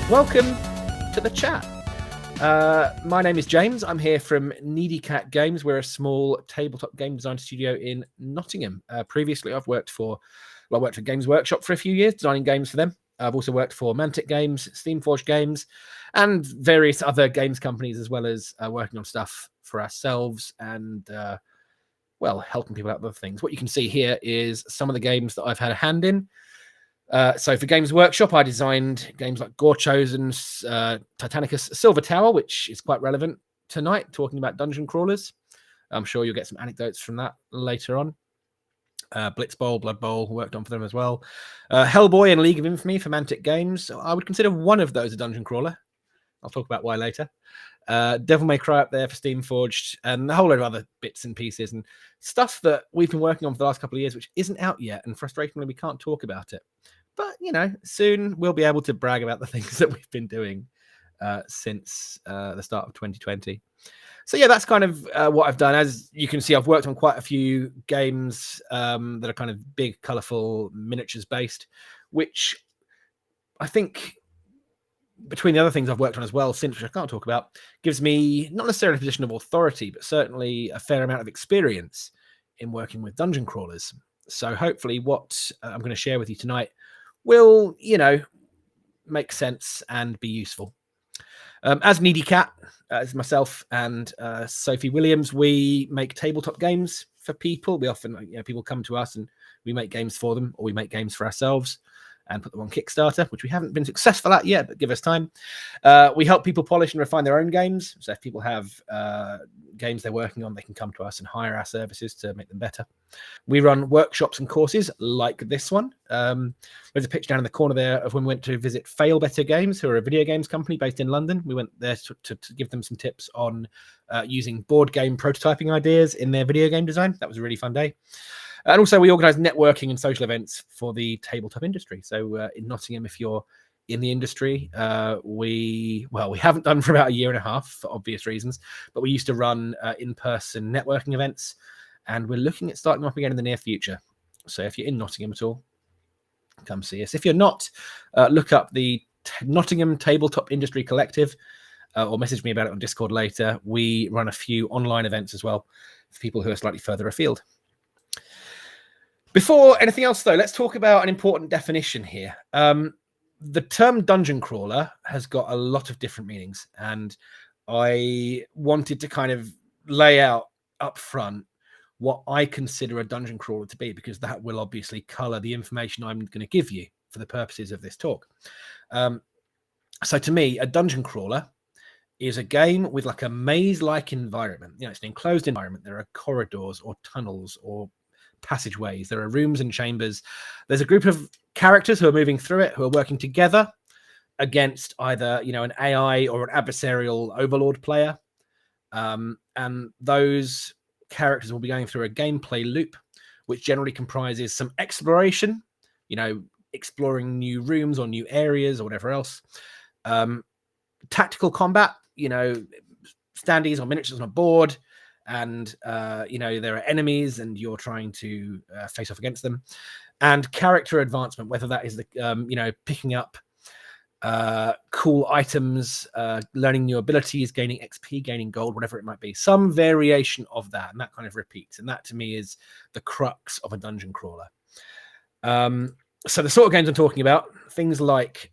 Welcome to the chat. My name is James. I'm here from Needy Cat Games. We're a small tabletop game design studio in Nottingham. Previously, I worked for Games Workshop for a few years, designing games for them. I've also worked for Mantic Games, Steamforged Games, and various other games companies, as well as working on stuff for ourselves and, helping people out with other things. What you can see here is some of the games that I've had a hand in. So for Games Workshop, I designed games like Gorchosen's Titanicus Silver Tower, which is quite relevant tonight, talking about dungeon crawlers. I'm sure you'll get some anecdotes from that later on. Blitz Bowl, Blood Bowl, worked on for them as well. Hellboy and League of Infamy for Mantic Games. I would consider one of those a dungeon crawler. I'll talk about why later. Devil May Cry up there for Steamforged, and a whole load of other bits and pieces and stuff that we've been working on for the last couple of years, which isn't out yet, and frustratingly, we can't talk about it. But, soon we'll be able to brag about the things that we've been doing since the start of 2020. So, yeah, that's kind of what I've done. As you can see, I've worked on quite a few games that are kind of big, colourful, miniatures-based, which I think, between the other things I've worked on as well since, which I can't talk about, gives me not necessarily a position of authority, but certainly a fair amount of experience in working with dungeon crawlers. So hopefully what I'm going to share with you tonight will, make sense and be useful. As Needy Cat, as myself and Sophie Williams, we make tabletop games for people. We often, people come to us and we make games for them, or we make games for ourselves and put them on Kickstarter, which we haven't been successful at yet, but give us time. We help people polish and refine their own games. So if people have games they're working on, they can come to us and hire our services to make them better. We run workshops and courses like this one. There's a picture down in the corner there of when we went to visit Fail Better Games, who are a video games company based in London. We went there to give them some tips on using board game prototyping ideas in their video game design. That was a really fun day. And also we organise networking and social events for the tabletop industry. So in Nottingham, if you're in the industry, we haven't done for about a year and a half for obvious reasons, but we used to run in-person networking events, and we're looking at starting them up again in the near future. So if you're in Nottingham at all, come see us. If you're not, look up the Nottingham Tabletop Industry Collective, or message me about it on Discord later. We run a few online events as well for people who are slightly further afield. Before anything else, though, let's talk about an important definition here. The term dungeon crawler has got a lot of different meanings, and I wanted to kind of lay out up front what I consider a dungeon crawler to be, because that will obviously colour the information I'm going to give you for the purposes of this talk. So to me, a dungeon crawler is a game with like a maze-like environment. It's an enclosed environment. There are corridors or tunnels or passageways. There are rooms and chambers. There's a group of characters who are moving through it, who are working together against either, an AI or an adversarial overlord player. And those characters will be going through a gameplay loop, which generally comprises some exploration, exploring new rooms or new areas or whatever else. Tactical combat, standees or miniatures on a board, and there are enemies and you're trying to face off against them. And character advancement, whether that is the picking up cool items, learning new abilities, gaining XP, gaining gold, whatever it might be, some variation of that, and that kind of repeats. And that to me is the crux of a dungeon crawler. So the sort of games I'm talking about, things like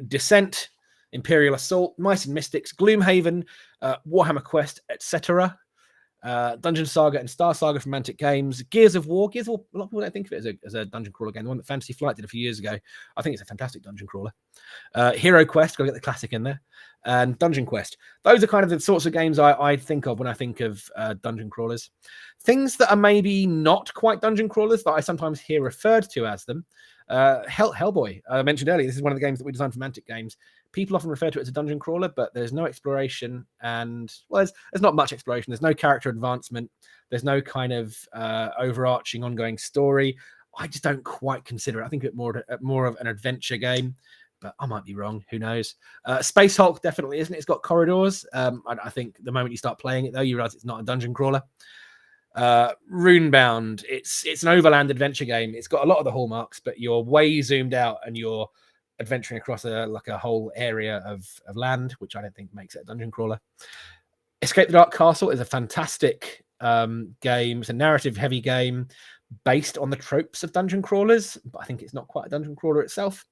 Descent, Imperial Assault, Mice and Mystics, Gloomhaven, Warhammer Quest, etc. Dungeon Saga and Star Saga from Mantic Games, Gears of War. A lot of people don't think of it as a dungeon crawler game. The one that Fantasy Flight did a few years ago. I think it's a fantastic dungeon crawler. Hero Quest, got to get the classic in there. And Dungeon Quest. Those are kind of the sorts of games I think of when I think of dungeon crawlers. Things that are maybe not quite dungeon crawlers that I sometimes hear referred to as them. Hellboy, I mentioned earlier, this is one of the games that we designed for Mantic Games. People often refer to it as a dungeon crawler, but there's no exploration, and there's not much exploration. There's no character advancement. There's no kind of overarching ongoing story. I just don't quite consider it. I think it's more of an adventure game, but I might be wrong. Who knows? Space Hulk definitely isn't. It's got corridors. I think the moment you start playing it, though, you realize it's not a dungeon crawler. Runebound, it's an overland adventure game. It's got a lot of the hallmarks, but you're way zoomed out and you're adventuring across a whole area of land, which I don't think makes it a dungeon crawler. Escape the Dark Castle is a fantastic game. It's a narrative heavy game based on the tropes of dungeon crawlers, but I think it's not quite a dungeon crawler itself.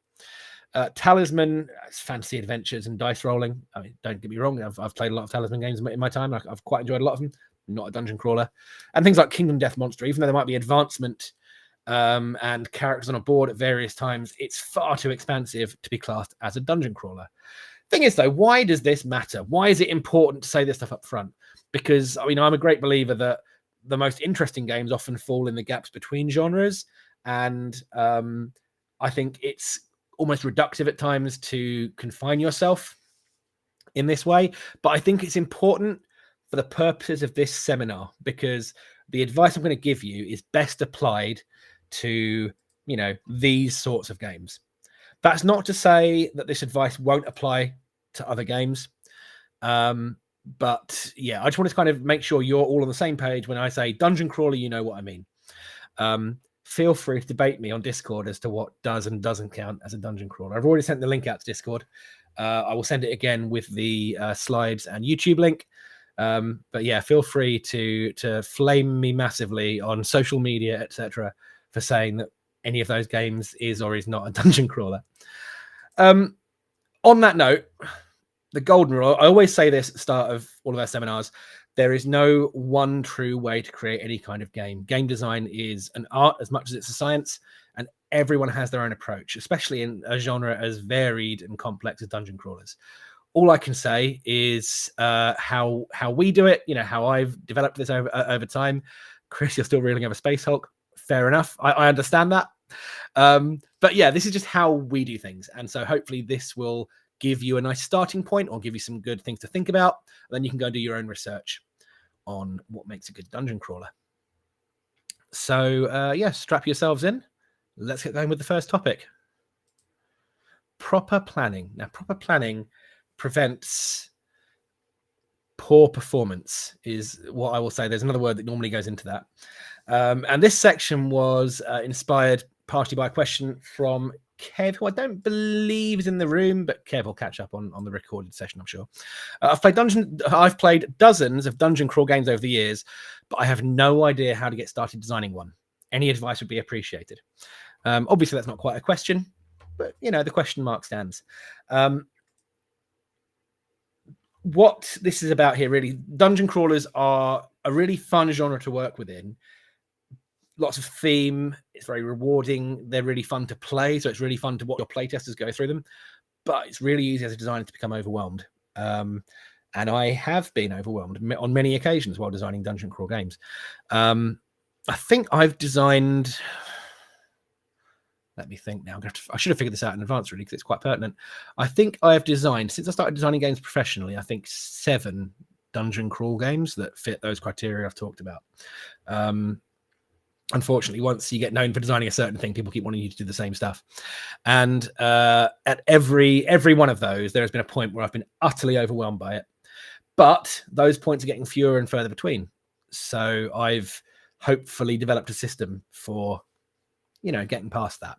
Talisman, it's fantasy adventures and dice rolling. I mean, don't get me wrong, I've played a lot of Talisman games in my time. I've quite enjoyed a lot of them. Not a dungeon crawler. And things like Kingdom Death Monster, even though there might be advancement and characters on a board at various times, it's far too expansive to be classed as a dungeon crawler. Thing is, though, why does this matter? Why is it important to say this stuff up front? Because, I mean, I'm a great believer that the most interesting games often fall in the gaps between genres. And I think it's almost reductive at times to confine yourself in this way. But I think it's important for the purposes of this seminar, because the advice I'm going to give you is best applied to, you know, these sorts of games. That's not to say that this advice won't apply to other games. But yeah, I just want to kind of make sure you're all on the same page. When I say dungeon crawler, you know what I mean. Feel free to debate me on Discord as to what does and doesn't count as a dungeon crawler. I've already sent the link out to Discord. I will send it again with the slides and YouTube link. But yeah, feel free to flame me massively on social media, etc., for saying that any of those games is or is not a dungeon crawler. On that note, the golden rule, I always say this at the start of all of our seminars, there is no one true way to create any kind of game. Game design is an art as much as it's a science, and everyone has their own approach, especially in a genre as varied and complex as dungeon crawlers. All I can say is how we do it, you know, how I've developed this over time. Chris, you're still reeling over Space Hulk. Fair enough. I understand that. But yeah, this is just how we do things. And so hopefully this will give you a nice starting point or give you some good things to think about. Then you can go do your own research on what makes a good dungeon crawler. So yeah, strap yourselves in. Let's get going with the first topic. Proper planning. Now, proper planning prevents poor performance is what I will say. There's another word that normally goes into that. And this section was inspired partially by a question from Kev, who I don't believe is in the room, but Kev will catch up on the recorded session, I'm sure. I've played dozens of dungeon crawl games over the years, but I have no idea how to get started designing one. Any advice would be appreciated. Obviously, that's not quite a question, but you know, the question mark stands. What this is about here, really, dungeon crawlers are a really fun genre to work within. Lots of theme. It's very rewarding. They're really fun to play, so it's really fun to watch your playtesters go through them. But it's really easy as a designer to become overwhelmed. And I have been overwhelmed on many occasions while designing dungeon crawl games. I think I've designed... Let me think now. I should have figured this out in advance, really, because it's quite pertinent. I think I have designed, since I started designing games professionally, I think 7 dungeon crawl games that fit those criteria I've talked about. Unfortunately, once you get known for designing a certain thing, people keep wanting you to do the same stuff. And at every one of those, there has been a point where I've been utterly overwhelmed by it. But those points are getting fewer and further between. So I've hopefully developed a system for, you know, getting past that.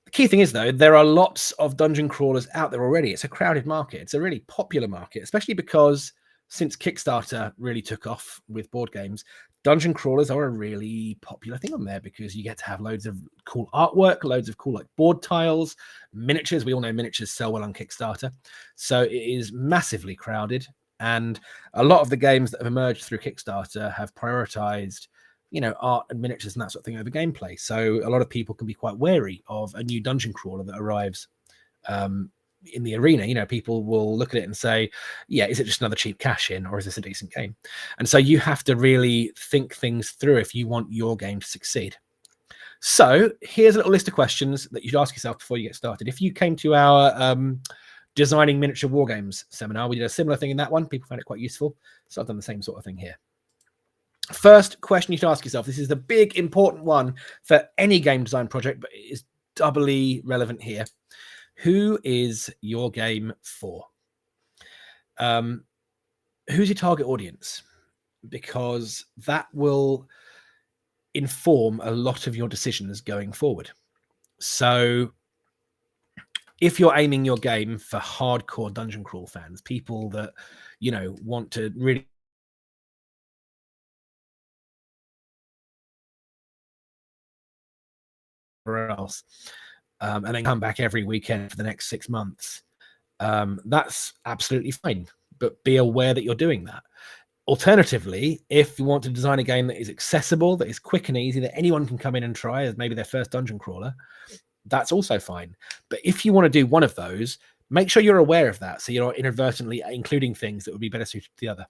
The key thing is, though, there are lots of dungeon crawlers out there already. It's a crowded market. It's a really popular market, especially because since Kickstarter really took off with board games, dungeon crawlers are a really popular thing on there because you get to have loads of cool artwork, loads of cool like board tiles, miniatures. We all know miniatures sell well on Kickstarter. So it is massively crowded. And a lot of the games that have emerged through Kickstarter have prioritized, you know, art and miniatures and that sort of thing over gameplay. So a lot of people can be quite wary of a new dungeon crawler that arrives in the arena. You know, people will look at it and say, yeah, is it just another cheap cash in, or is this a decent game? And so you have to really think things through if you want your game to succeed. So here's a little list of questions that you should ask yourself before you get started. If you came to our designing miniature war games seminar, we did a similar thing in that one. People found it quite useful. So I've done the same sort of thing here. First question you should ask yourself, this is the big important one for any game design project, but it is doubly relevant here. Who is your game for? Who's your target audience? Because that will inform a lot of your decisions going forward. So if you're aiming your game for hardcore dungeon crawl fans, people that, want to really else, and then come back every weekend for the next 6 months, that's absolutely fine. But be aware that you're doing that. Alternatively, if you want to design a game that is accessible, that is quick and easy, that anyone can come in and try as maybe their first dungeon crawler, that's also fine. But if you want to do one of those, make sure you're aware of that, so you're not inadvertently including things that would be better suited to the other.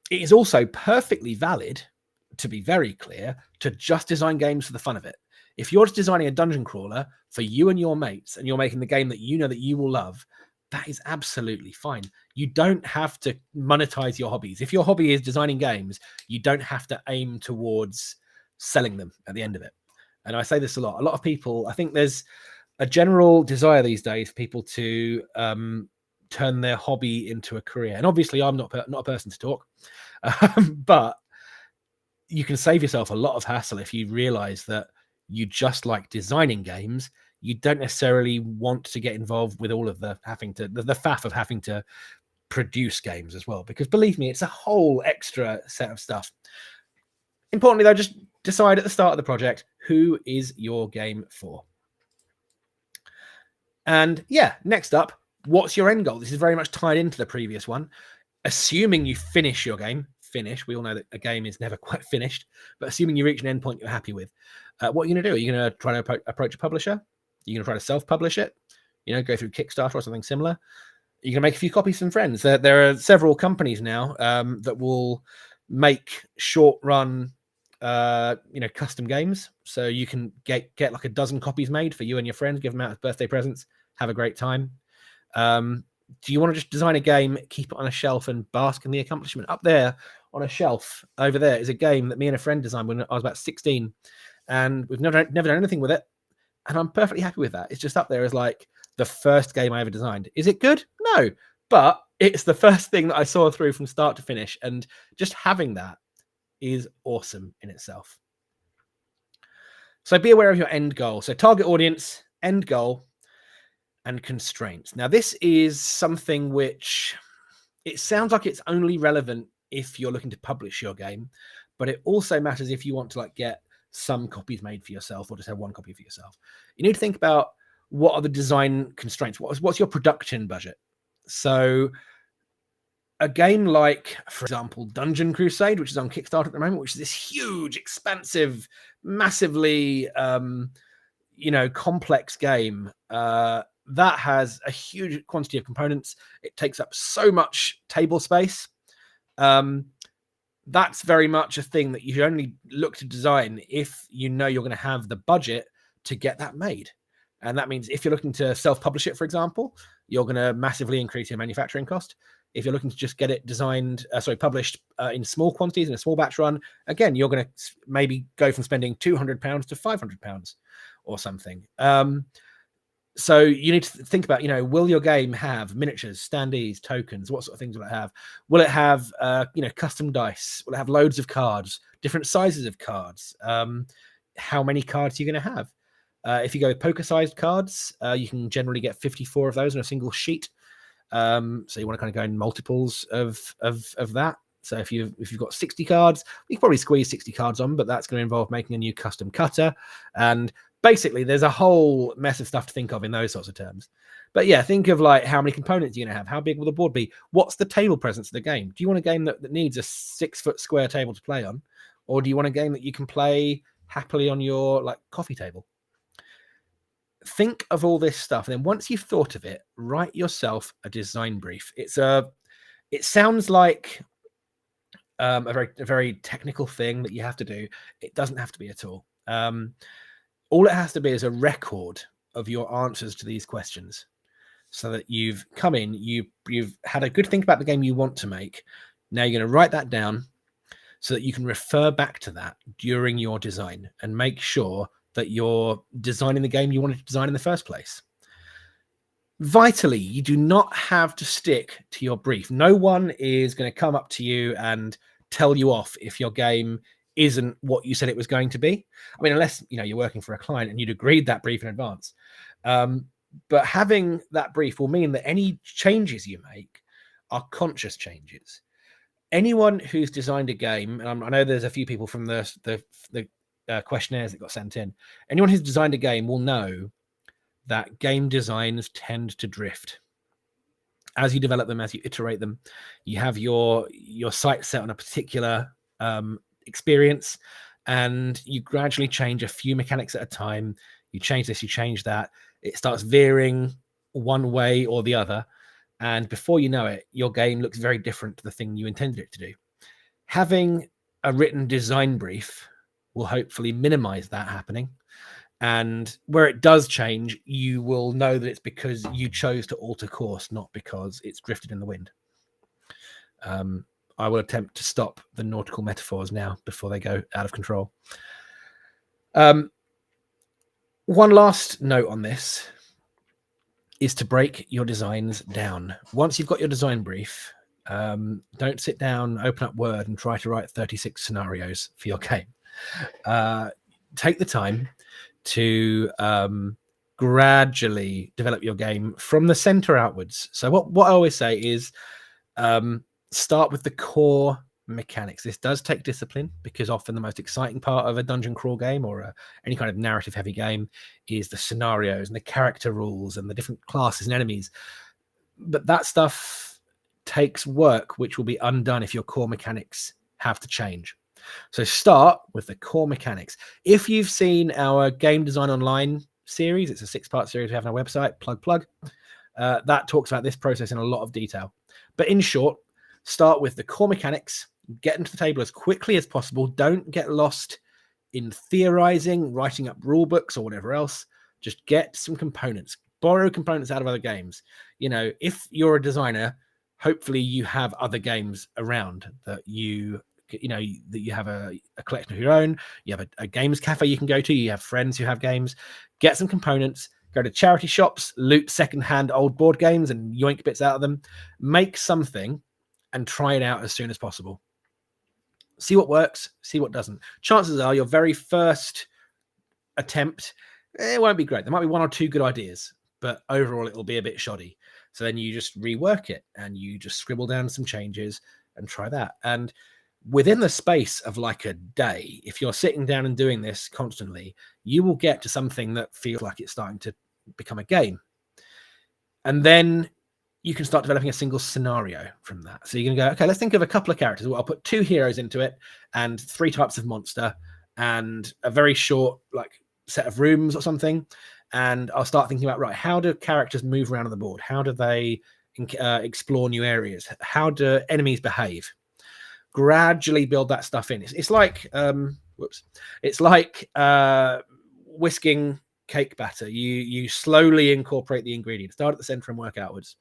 It is also perfectly valid, to be very clear, to just design games for the fun of it. If you're just designing a dungeon crawler for you and your mates, and you're making the game that you know that you will love, that is absolutely fine. You don't have to monetize your hobbies. If your hobby is designing games, you don't have to aim towards selling them at the end of it. And I say this a lot. A lot of people, I think there's a general desire these days for people to turn their hobby into a career. And obviously, I'm not a person to talk, but you can save yourself a lot of hassle if you realize that you just like designing games. You don't necessarily want to get involved with all of the faff of having to produce games as well, because believe me, it's a whole extra set of stuff. Importantly, though, just decide at the start of the project, who is your game for? And yeah, next up, what's your end goal? This is very much tied into the previous one. Assuming you finish your game, we all know that a game is never quite finished, but assuming you reach an endpoint you're happy with, what are you going to do? Are you going to try to approach a publisher? Are you going to try to self-publish it? Go through Kickstarter or something similar? You can make a few copies from friends. There are several companies now that will make short-run, custom games. So you can get like a dozen copies made for you and your friends, give them out as birthday presents, have a great time. Do you want to just design a game, keep it on a shelf, and bask in the accomplishment? Up there on a shelf over there is a game that me and a friend designed when I was about 16, and we've never done anything with it, and I'm perfectly happy with that. It's just up there as like the first game I ever designed. Is it good? No, but it's the first thing that I saw through from start to finish, and just having that is awesome in itself. So be aware of your end goal. So target audience, end goal, and constraints. Now, this is something which it sounds like it's only relevant if you're looking to publish your game, but it also matters if you want to like get some copies made for yourself or just have one copy for yourself. You need to think about what are the design constraints. What's your production budget? So a game like, for example, Dungeon Crusade, which is on Kickstarter at the moment, which is this huge, expansive, massively, complex game, that has a huge quantity of components. It takes up so much table space. That's very much a thing that you only look to design if you know you're going to have the budget to get that made. And that means if you're looking to self-publish it, for example, you're going to massively increase your manufacturing cost. If you're looking to just get it published in small quantities in a small batch run, again, you're going to maybe go from spending £200 to £500 or something. So you need to think about, will your game have miniatures, standees, tokens? What sort of things will it have? Will it have, custom dice? Will it have loads of cards, different sizes of cards? How many cards are you going to have? If you go with poker-sized cards, you can generally get 54 of those on a single sheet. So you want to kind of go in multiples of that. So if you've got 60 cards, you can probably squeeze 60 cards on, but that's going to involve making a new custom cutter. And basically, there's a whole mess of stuff to think of in those sorts of terms. But yeah, think of like how many components you're going to have. How big will the board be? What's the table presence of the game? Do you want a game that needs a 6-foot square table to play on? Or do you want a game that you can play happily on your like coffee table? Think of all this stuff. And then once you've thought of it, write yourself a design brief. It sounds like a very technical thing that you have to do. It doesn't have to be at all. All it has to be is a record of your answers to these questions, so that you've come in, you've had a good think about the game you want to make. Now you're going to write that down so that you can refer back to that during your design and make sure that you're designing the game you wanted to design in the first place. Vitally, you do not have to stick to your brief. No one is going to come up to you and tell you off if your game isn't what you said it was going to be. I mean, unless you're working for a client and you'd agreed that brief in advance. But having that brief will mean that any changes you make are conscious changes. Anyone who's designed a game, and I know there's a few people from the questionnaires that got sent in. Anyone who's designed a game will know that game designs tend to drift. As you develop them, as you iterate them, you have your sights set on a particular experience, and you gradually change a few mechanics at a time. You change this, you change that. It starts veering one way or the other. And before you know it, your game looks very different to the thing you intended it to do. Having a written design brief will hopefully minimize that happening. And where it does change, you will know that it's because you chose to alter course, not because it's drifted in the wind. I will attempt to stop the nautical metaphors now before they go out of control. One last note on this is to break your designs down. Once you've got your design brief, don't sit down, open up Word and try to write 36 scenarios for your game. Take the time to gradually develop your game from the center outwards. So what I always say is start with the core mechanics. This does take discipline, because often the most exciting part of a dungeon crawl game or any kind of narrative heavy game is the scenarios and the character rules and the different classes and enemies. But that stuff takes work, which will be undone if your core mechanics have to change. So start with the core mechanics. If you've seen our Game Design Online series, it's a 6-part series we have on our website, plug, that talks about this process in a lot of detail. But in short, start with the core mechanics, get into the table as quickly as possible. Don't get lost in theorizing, writing up rule books or whatever else. Just get some components, borrow components out of other games. You know, if you're a designer, hopefully you have other games around that you have a collection of your own. You have a games cafe you can go to. You have friends who have games. Get some components, go to charity shops, loot secondhand old board games and yoink bits out of them. Make something and try it out as soon as possible. See what works, see what doesn't. Chances are your very first attempt, it won't be great. There might be 1 or 2 good ideas, but overall it'll be a bit shoddy. So then you just rework it and you just scribble down some changes and try that. And within the space of like a day, if you're sitting down and doing this constantly, you will get to something that feels like it's starting to become a game. And then you can start developing a single scenario from that. So you're going to go, okay, let's think of a couple of characters. Well, I'll put 2 heroes into it and 3 types of monster and a very short like set of rooms or something. And I'll start thinking about, right, how do characters move around on the board? How do they explore new areas? How do enemies behave? Gradually build that stuff in. It's like it's like whisking cake batter. You slowly incorporate the ingredients. Start at the center and work outwards,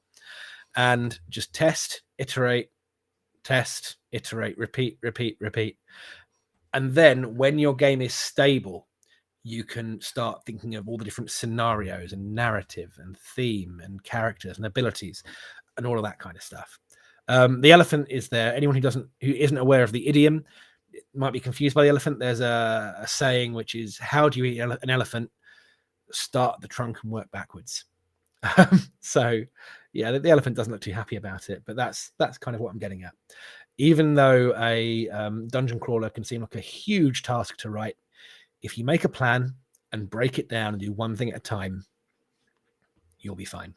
and just test, iterate, repeat. And then when your game is stable, you can start thinking of all the different scenarios and narrative and theme and characters and abilities and all of that kind of stuff. The elephant is there. Anyone who isn't aware of the idiom might be confused by the elephant. There's a saying which is, how do you eat an elephant? Start at the trunk and work backwards. So yeah, the elephant doesn't look too happy about it, but that's kind of what I'm getting at. Even though a dungeon crawler can seem like a huge task to write, if you make a plan and break it down and do one thing at a time, you'll be fine.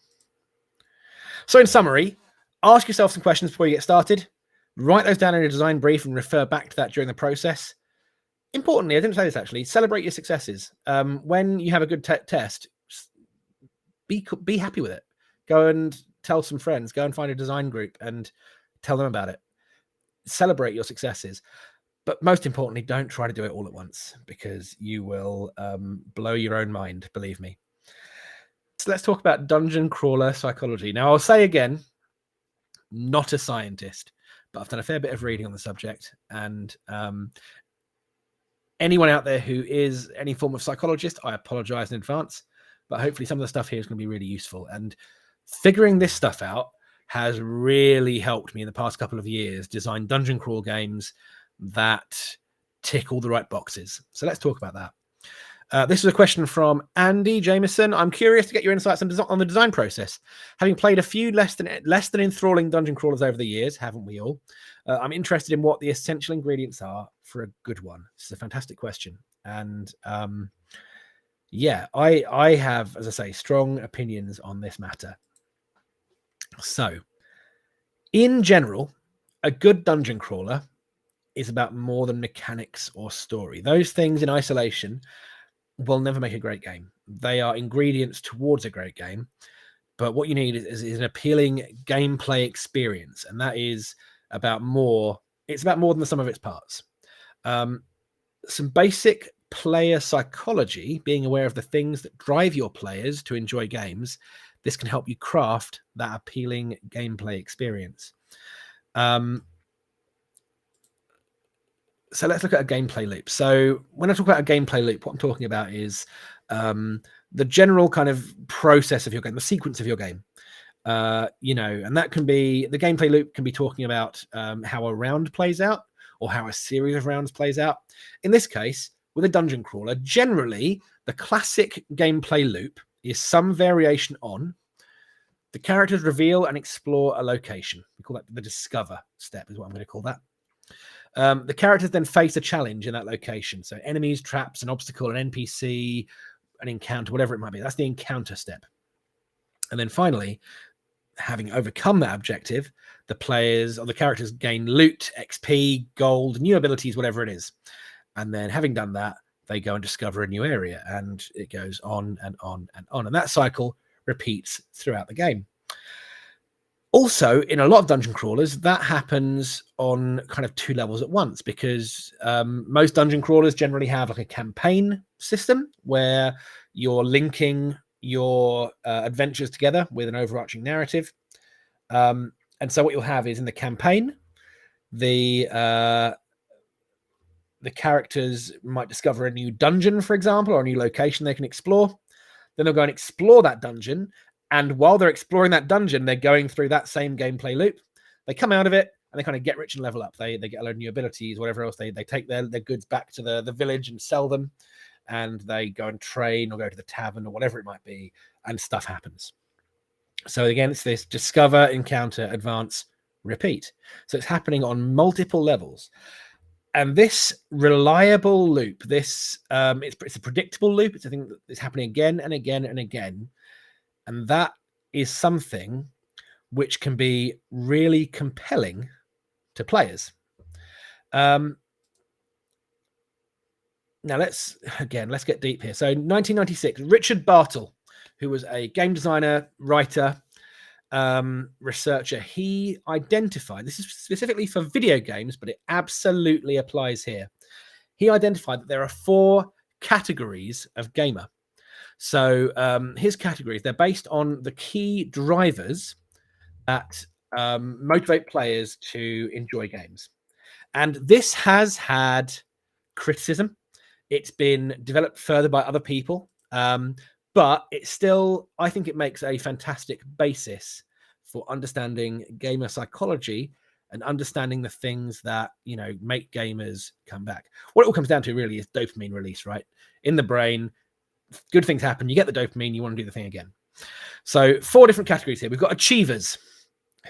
So in summary, ask yourself some questions before you get started. Write those down in a design brief and refer back to that during the process. Importantly, I didn't say this actually, celebrate your successes. When you have a good test, be happy with it. Go and tell some friends, go and find a design group and tell them about it. Celebrate your successes. But most importantly, don't try to do it all at once, because you will blow your own mind, believe me. So let's talk about dungeon crawler psychology. Now, I'll say again, not a scientist, but I've done a fair bit of reading on the subject. And anyone out there who is any form of psychologist, I apologize in advance. But hopefully some of the stuff here is going to be really useful. And figuring this stuff out has really helped me in the past couple of years design dungeon crawl games that tick all the right boxes. So let's talk about that. This is a question from Andy Jameson. I'm curious to get your insights on the design process. Having played a few less than enthralling dungeon crawlers over the years, haven't we all? I'm interested in what the essential ingredients are for a good one. This is a fantastic question. And yeah, I have, as I say, strong opinions on this matter. So, in general, a good dungeon crawler is about more than mechanics or story. Those things in isolation will never make a great game. They are ingredients towards a great game. But what you need is an appealing gameplay experience. And that is about more. It's about more than the sum of its parts. Some basic player psychology, being aware of the things that drive your players to enjoy games. This can help you craft that appealing gameplay experience. So let's look at a gameplay loop. So when I talk about a gameplay loop, what I'm talking about is the general kind of process of your game, the sequence of your game. And that can be, the gameplay loop can be talking about how a round plays out or how a series of rounds plays out. In this case, with a dungeon crawler, generally the classic gameplay loop is some variation on the characters reveal and explore a location. We call that the discover step, is what I'm going to call that. The characters then face a challenge in that location. So enemies, traps, an obstacle, an NPC, an encounter, whatever it might be. That's the encounter step. And then finally, having overcome that objective, the players or the characters gain loot, XP, gold, new abilities, whatever it is. And then having done that, they go and discover a new area, and it goes on and on and on. And that cycle repeats throughout the game. Also, in a lot of dungeon crawlers, that happens on kind of two levels at once, because most dungeon crawlers generally have like a campaign system where you're linking your adventures together with an overarching narrative. And so what you'll have is in the campaign, the characters might discover a new dungeon, for example, or a new location they can explore. Then they'll go and explore that dungeon. And while they're exploring that dungeon, they're going through that same gameplay loop. They come out of it and they kind of get rich and level up. They get a load of new abilities, whatever else. They take their goods back to the village and sell them. And they go and train or go to the tavern or whatever it might be. And stuff happens. So again, it's this discover, encounter, advance, repeat. So it's happening on multiple levels. And this reliable loop, it's a predictable loop. It's a thing that is happening again and again and again. And that is something which can be really compelling to players. Now let's get deep here. So 1996, Richard Bartle, who was a game designer, writer, researcher, he identified, this is specifically for video games, but it absolutely applies here. He identified that there are 4 categories of gamer. So his categories, they're based on the key drivers that motivate players to enjoy games. And this has had criticism. It's been developed further by other people. But it's still, I think it makes a fantastic basis for understanding gamer psychology and understanding the things that, make gamers come back. What it all comes down to really is dopamine release, right? In the brain, good things happen. You get the dopamine, you want to do the thing again. So 4 different categories here. We've got achievers,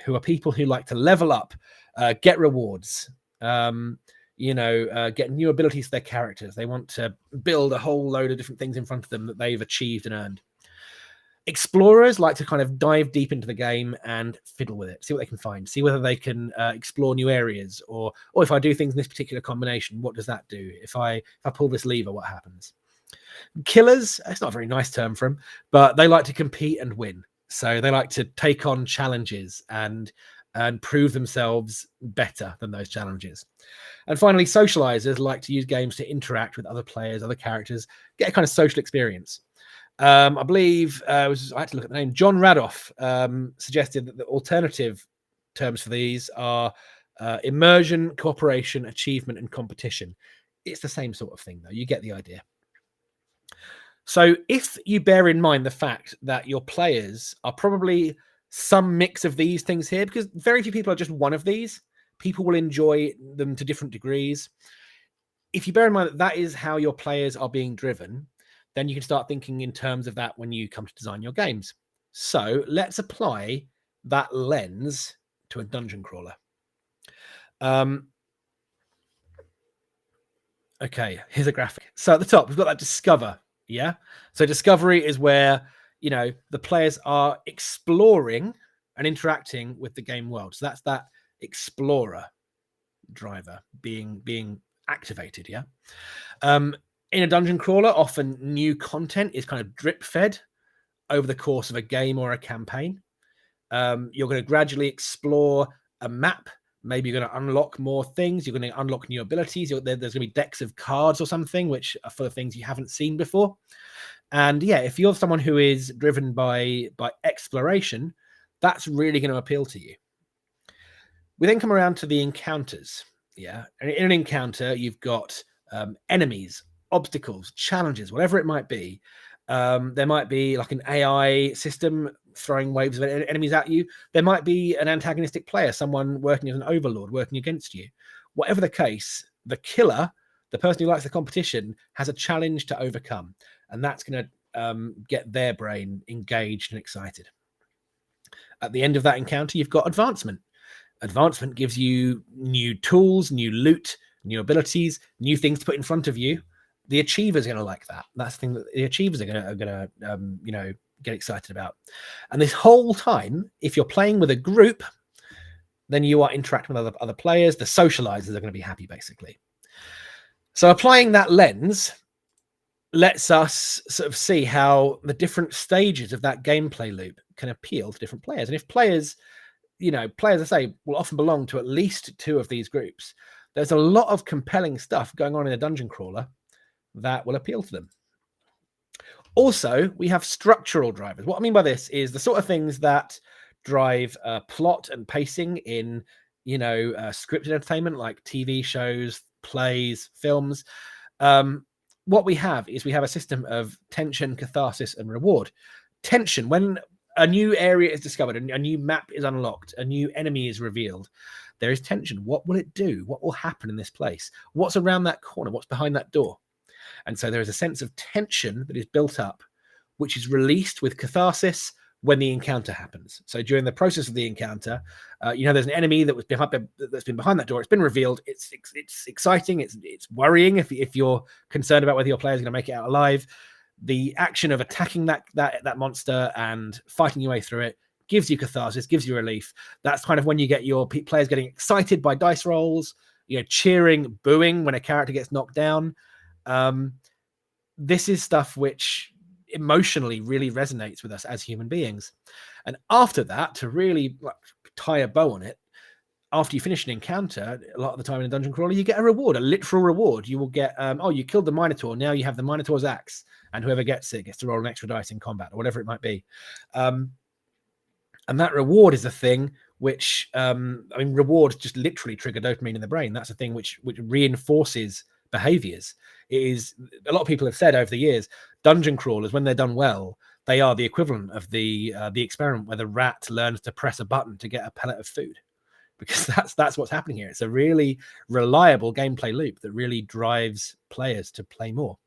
who are people who like to level up, get rewards, get new abilities to their characters. They want to build a whole load of different things in front of them that they've achieved and earned. Explorers like to kind of dive deep into the game and fiddle with it, see what they can find, see whether they can explore new areas, or if I do things in this particular combination, what does that do? If I pull this lever, what happens? Killers, it's not a very nice term for them, but they like to compete and win. So they like to take on challenges and prove themselves better than those challenges. And finally, socializers like to use games to interact with other players, other characters, get a kind of social experience. I believe I had to look at the name. John Radoff suggested that the alternative terms for these are immersion, cooperation, achievement, and competition. It's the same sort of thing, though. You get the idea. So if you bear in mind the fact that your players are probably some mix of these things here, because very few people are just one of these, people will enjoy them to different degrees. If you bear in mind that that is how your players are being driven, then you can start thinking in terms of that when you come to design your games. So let's apply that lens to a dungeon crawler. Okay, here's a graphic. So at the top, we've got that discover. Yeah. So discovery is where, the players are exploring and interacting with the game world. So that's that explorer driver being activated. Yeah. In a dungeon crawler, often new content is kind of drip fed over the course of a game or a campaign. You're going to gradually explore a map. Maybe you're going to unlock more things. You're going to unlock new abilities. There's going to be decks of cards or something, which are full of things you haven't seen before. And yeah, if you're someone who is driven by exploration, that's really going to appeal to you. We then come around to the encounters. Yeah. And in an encounter, you've got enemies, obstacles, challenges, whatever it might be. There might be like an AI system throwing waves of enemies at you. There might be an antagonistic player, someone working as an overlord, working against you. Whatever the case, the killer, the person who likes the competition, has a challenge to overcome. And that's going to get their brain engaged and excited. At the end of that encounter, you've got advancement. Advancement gives you new tools, new loot, new abilities, new things to put in front of you. The achievers are going to like that. That's the thing that the achievers are going to get excited about. And this whole time, if you're playing with a group, then you are interacting with other players. The socializers are going to be happy, basically. So applying that lens lets us sort of see how the different stages of that gameplay loop can appeal to different players. And if players, I say, will often belong to at least two of these groups, there's a lot of compelling stuff going on in a dungeon crawler that will appeal to them. Also, we have structural drivers. What I mean by this is the sort of things that drive plot and pacing in, scripted entertainment like TV shows, plays, films. What we have is we have a system of tension, catharsis, and reward. Tension, when a new area is discovered, a new map is unlocked, a new enemy is revealed, there is tension. What will it do? What will happen in this place? What's around that corner? What's behind that door? And so there is a sense of tension that is built up, which is released with catharsis when the encounter happens. So during the process of the encounter, there's an enemy that's been behind that door. It's been revealed. It's exciting. It's worrying if you're concerned about whether your player is going to make it out alive. The action of attacking that monster and fighting your way through it gives you catharsis, gives you relief. That's kind of when you get your players getting excited by dice rolls, cheering, booing when a character gets knocked down. This is stuff which emotionally really resonates with us as human beings. And after that, to really tie a bow on it, after you finish an encounter, a lot of the time in a dungeon crawler, you get a reward, a literal reward. You will get, you killed the Minotaur. Now you have the Minotaur's axe, and whoever gets it gets to roll an extra dice in combat or whatever it might be. And that reward is a thing which, rewards just literally trigger dopamine in the brain. That's a thing which reinforces behaviors. It is, a lot of people have said over the years, dungeon crawlers, when they're done well, they are the equivalent of the experiment where the rat learns to press a button to get a pellet of food, because that's what's happening here. It's a really reliable gameplay loop that really drives players to play more.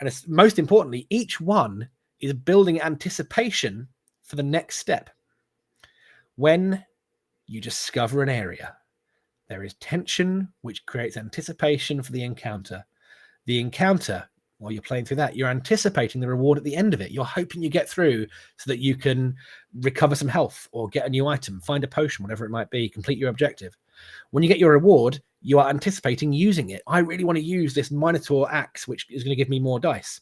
And it's, most importantly, each one is building anticipation for the next step. When you discover an area, there is tension, which creates anticipation for the encounter. The encounter, while you're playing through that, you're anticipating the reward at the end of it. You're hoping you get through so that you can recover some health or get a new item, find a potion, whatever it might be, complete your objective. When you get your reward, you are anticipating using it. I really want to use this Minotaur axe, which is going to give me more dice.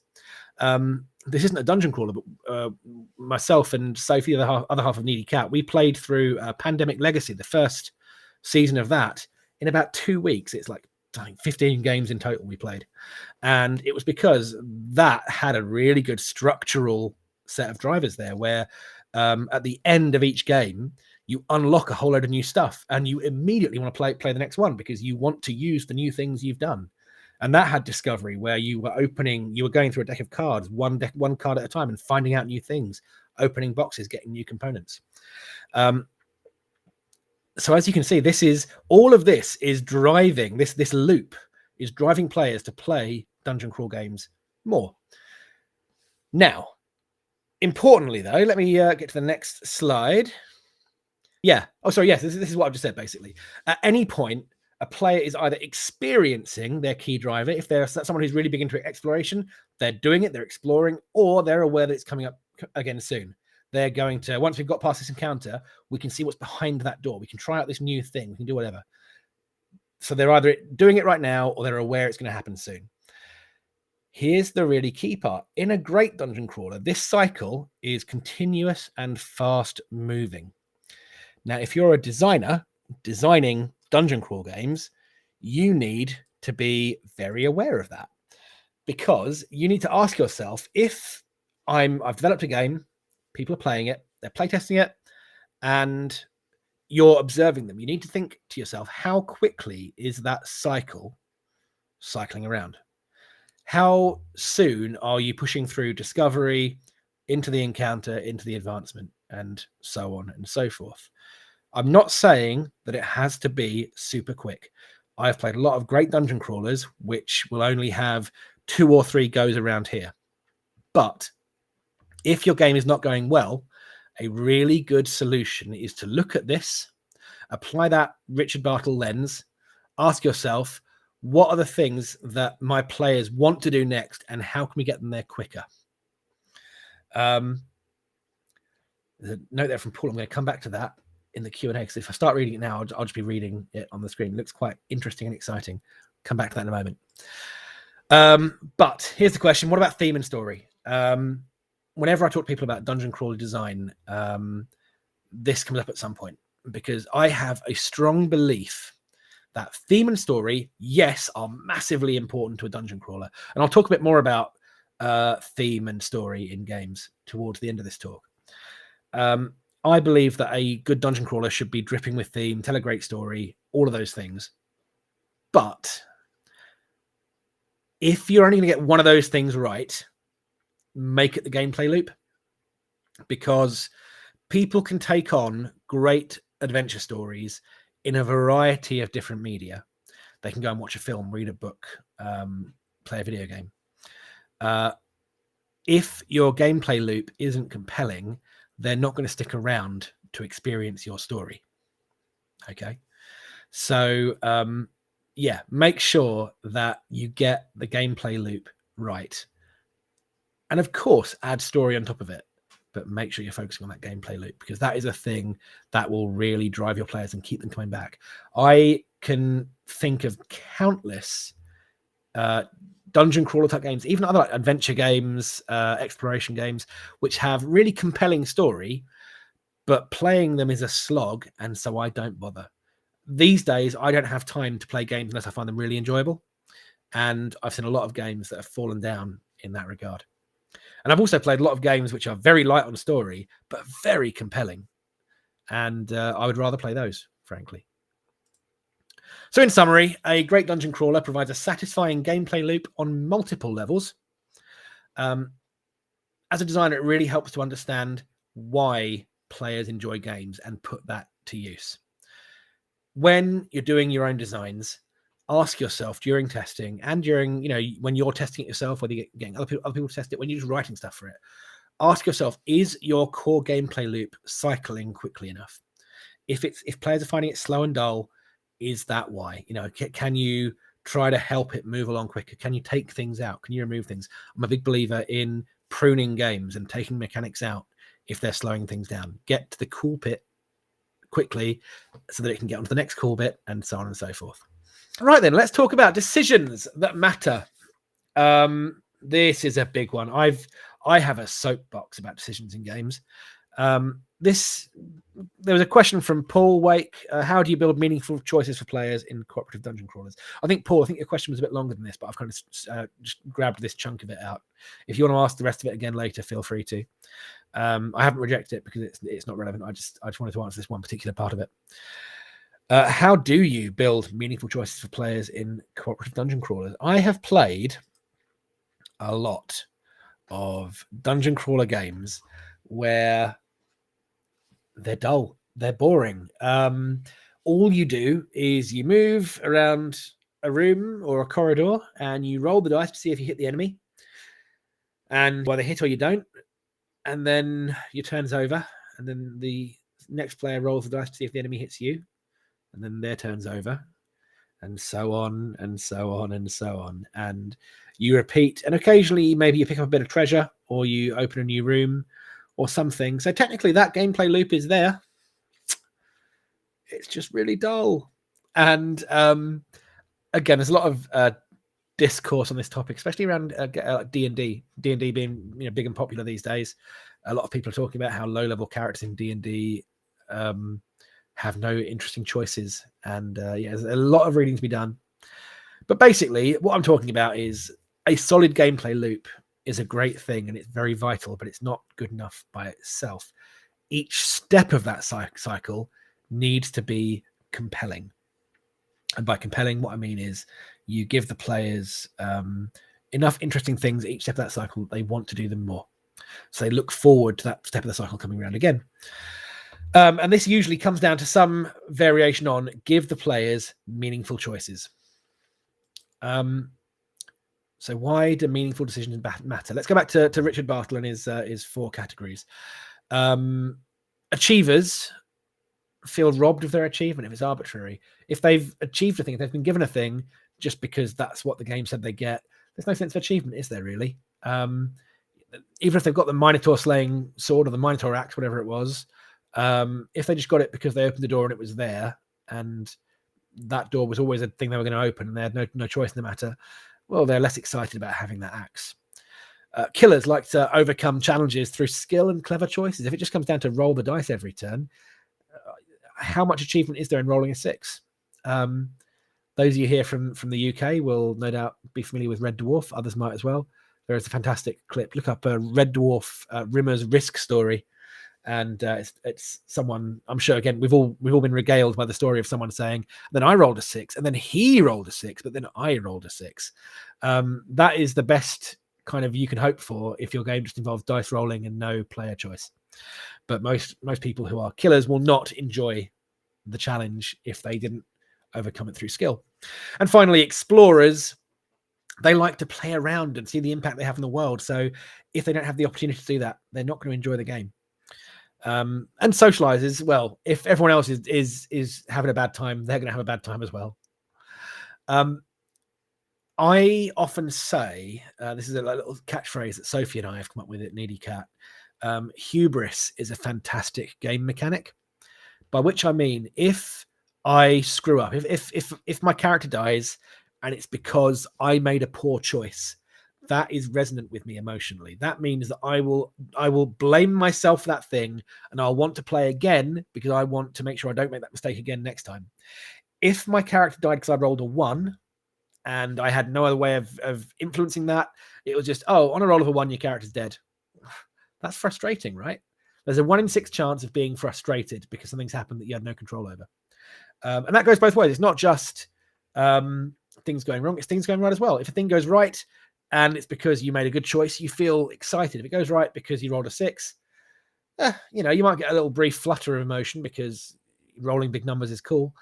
This isn't a dungeon crawler, but myself and Sophie, the other half of Needy Cat, we played through Pandemic Legacy, the first season of that, in about 2 weeks. It's like 15 games in total we played. And it was because that had a really good structural set of drivers there where at the end of each game, you unlock a whole load of new stuff and you immediately want to play the next one because you want to use the new things you've done. And that had discovery where you were going through a deck of cards, one card at a time and finding out new things, opening boxes, getting new components. So as you can see, all of this is driving, this loop is driving players to play dungeon crawl games more. Now, importantly, though, let me get to the next slide. Yeah. Oh, sorry. Yes, this is what I've just said, basically. At any point, a player is either experiencing their key driver. If they're someone who's really big into exploration, they're doing it, they're exploring, or they're aware that it's coming up again soon. They're going to, once we've got past this encounter, we can see what's behind that door. We can try out this new thing. We can do whatever. So they're either doing it right now or they're aware it's going to happen soon. Here's the really key part. In a great dungeon crawler, this cycle is continuous and fast moving. Now, if you're a designer designing dungeon crawl games, you need to be very aware of that, because you need to ask yourself, if I've developed a game, people are playing it, they're playtesting it, and you're observing them, you need to think to yourself, how quickly is that cycling around? How soon are you pushing through discovery, into the encounter, into the advancement, and so on and so forth? I'm not saying that it has to be super quick. I've played a lot of great dungeon crawlers which will only have 2 or 3 goes around here. But if your game is not going well, a really good solution is to look at this, apply that Richard Bartle lens, ask yourself, what are the things that my players want to do next, and how can we get them there quicker? There's a note there from Paul. I'm going to come back to that in the Q&A, because if I start reading it now, I'll just be reading it on the screen. It looks quite interesting and exciting. Come back to that in a moment. But here's the question. What about theme and story? Whenever I talk to people about dungeon crawler design, this comes up at some point, because I have a strong belief that theme and story, yes, are massively important to a dungeon crawler. And I'll talk a bit more about theme and story in games towards the end of this talk. I believe that a good dungeon crawler should be dripping with theme, tell a great story, all of those things. But if you're only going to get one of those things right, make it the gameplay loop, because people can take on great adventure stories in a variety of different media. They can go and watch a film, read a book, play a video game. If your gameplay loop isn't compelling, they're not going to stick around to experience your story. Okay. So, yeah, make sure that you get the gameplay loop right. And of course, add story on top of it, but make sure you're focusing on that gameplay loop, because that is a thing that will really drive your players and keep them coming back. I can think of countless dungeon crawler type games, even other adventure games, exploration games, which have really compelling story, but playing them is a slog, and so I don't bother. These days, I don't have time to play games unless I find them really enjoyable, and I've seen a lot of games that have fallen down in that regard. And I've also played a lot of games which are very light on story, but very compelling, and I would rather play those, frankly. So in summary, a great dungeon crawler provides a satisfying gameplay loop on multiple levels. As a designer, it really helps to understand why players enjoy games and put that to use. When you're doing your own designs, ask yourself during testing and during, when you're testing it yourself, whether you're getting other people to test it, when you're just writing stuff for it, ask yourself, is your core gameplay loop cycling quickly enough? If players are finding it slow and dull, is that why? Can you try to help it move along quicker? Can you take things out? Can you remove things? I'm a big believer in pruning games and taking mechanics out if they're slowing things down. Get to the cool bit quickly so that it can get onto the next cool bit, and so on and so forth. Right then, let's talk about decisions that matter. This is a big one. I have a soapbox about decisions in games. There was a question from Paul Wake. How do you build meaningful choices for players in cooperative dungeon crawlers? I think, Paul, your question was a bit longer than this, but I've kind of just grabbed this chunk of it out. If you want to ask the rest of it again later, feel free to. I haven't rejected it because it's not relevant. I just wanted to answer this one particular part of it. How do you build meaningful choices for players in cooperative dungeon crawlers? I have played a lot of dungeon crawler games where they're dull, they're boring. All you do is you move around a room or a corridor and you roll the dice to see if you hit the enemy. and you either hit or you don't, and then your turn's over, and then the next player rolls the dice to see if the enemy hits you, and then their turn's over, and so on and so on and so on, and you repeat. And occasionally maybe you pick up a bit of treasure, or you open a new room or something. So technically that gameplay loop is there. It's just really dull. And again, there's a lot of discourse on this topic, especially around D&D. D&D being big and popular these days. A lot of people are talking about how low-level characters in D&D have no interesting choices, and there's a lot of reading to be done. But basically, what I'm talking about is a solid gameplay loop is a great thing, and it's very vital, but it's not good enough by itself. Each step of that cycle needs to be compelling. And by compelling, what I mean is you give the players enough interesting things at each step of that cycle that they want to do them more. So they look forward to that step of the cycle coming around again. And this usually comes down to some variation on give the players meaningful choices. So why do meaningful decisions matter? Let's go back to Richard Bartle and his 4 categories. Achievers feel robbed of their achievement if it's arbitrary. If they've achieved a thing, if they've been given a thing just because that's what the game said they get, there's no sense of achievement, is there really? Even if they've got the Minotaur slaying sword or the Minotaur axe, whatever it was, if they just got it because they opened the door and it was there, and that door was always a thing they were going to open and they had no choice in the matter, well, they're less excited about having that axe. Killers like to overcome challenges through skill and clever choices. If it just comes down to roll the dice every turn, how much achievement is there in rolling a 6? Those of you here from the UK will no doubt be familiar with Red Dwarf. Others might as well. There is a fantastic clip. Look up Red Dwarf Rimmer's Risk story, and it's someone. I'm sure again we've all been regaled by the story of someone saying, "Then I rolled a 6, and then he rolled a 6, but then I rolled a 6." That is the best kind of you can hope for if your game just involves dice rolling and no player choice. But most people who are killers will not enjoy the challenge if they didn't overcome it through skill. And finally, explorers, they like to play around and see the impact they have in the world. So if they don't have the opportunity to do that, they're not going to enjoy the game. And socializers, well, if everyone else is having a bad time, they're going to have a bad time as well. I often say, this is a little catchphrase that Sophie and I have come up with at Needy Cat. Hubris is a fantastic game mechanic, by which I mean if I screw up, if my character dies and it's because I made a poor choice, that is resonant with me emotionally. That means that I will blame myself for that thing, and I'll want to play again because I want to make sure I don't make that mistake again next time. If my character died because I rolled a 1 and I had no other way of influencing that, it was just, on a roll of a 1, your character's dead. That's frustrating, right? There's a 1 in 6 chance of being frustrated because something's happened that you had no control over. And that goes both ways. It's not just things going wrong, it's things going right as well. If a thing goes right and it's because you made a good choice, you feel excited. If it goes right because you rolled a 6, you might get a little brief flutter of emotion because rolling big numbers is cool.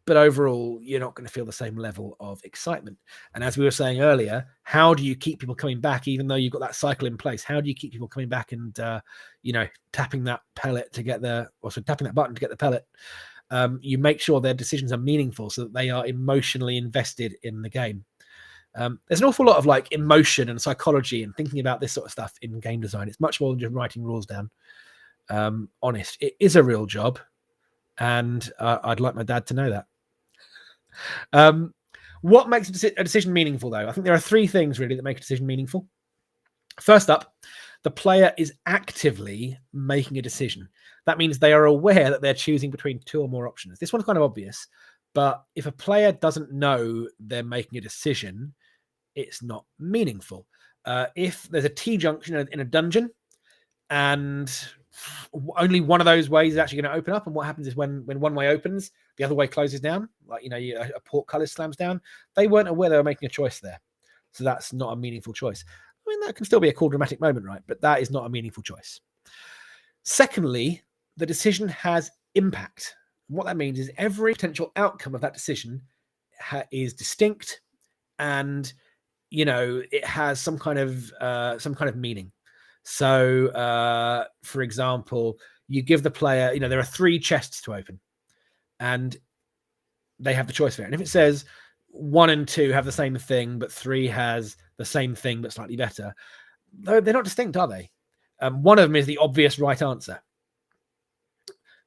But overall, you're not going to feel the same level of excitement. And as we were saying earlier, how do you keep people coming back, even though you've got that cycle in place? How do you keep people coming back and, tapping that pellet to get tapping that button to get the pellet? You make sure their decisions are meaningful so that they are emotionally invested in the game. There's an awful lot of like emotion and psychology and thinking about this sort of stuff in game design. It's much more than just writing rules down. Honest, it is a real job. And I'd like my dad to know that. What makes a decision meaningful, though? I think there are 3 things really that make a decision meaningful. First up, the player is actively making a decision. That means they are aware that they're choosing between 2 or more options. This one's kind of obvious, but if a player doesn't know they're making a decision, it's not meaningful. If there's a T-junction in a dungeon and only one of those ways is actually going to open up, and what happens is when one way opens, the other way closes down, like a portcullis slams down. They weren't aware they were making a choice there, so that's not a meaningful choice. I mean, that can still be a cool dramatic moment, right? But that is not a meaningful choice. Secondly, the decision has impact. What that means is every potential outcome of that decision is distinct, and it has some kind of meaning. So, for example, you give the player, there are 3 chests to open, and they have the choice of it. And if it says 1 and 2 have the same thing, but 3 has the same thing but slightly better, they're not distinct, are they? One of them is the obvious right answer.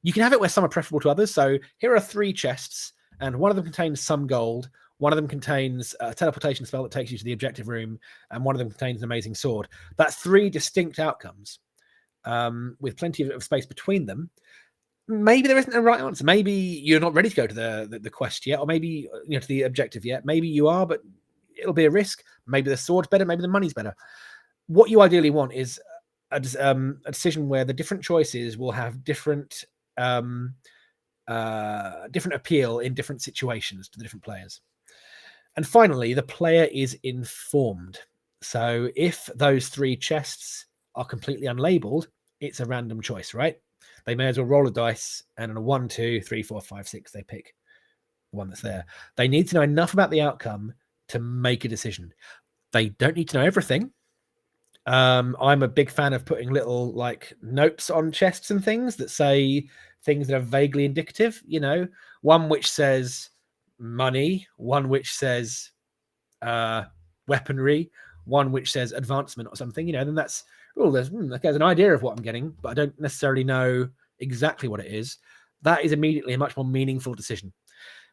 You can have it where some are preferable to others. So here are 3 chests, and one of them contains some gold. One of them contains a teleportation spell that takes you to the objective room, and one of them contains an amazing sword. That's 3 distinct outcomes, with plenty of space between them. Maybe there isn't a right answer. Maybe you're not ready to go to the quest yet, or maybe to the objective yet. Maybe you are, but it'll be a risk. Maybe the sword's better. Maybe the money's better. What you ideally want is a decision where the different choices will have different appeal in different situations to the different players. And finally, the player is informed. So if those 3 chests are completely unlabeled, it's a random choice, right? They may as well roll a dice, and on a 1, 2, 3, 4, 5, 6, they pick the one that's there. They need to know enough about the outcome to make a decision. They don't need to know everything. I'm a big fan of putting little notes on chests and things that say things that are vaguely indicative. One which says money, one which says weaponry, one which says advancement or something. Then that's there's an idea of what I'm getting, but I don't necessarily know exactly what it is. That is immediately a much more meaningful decision.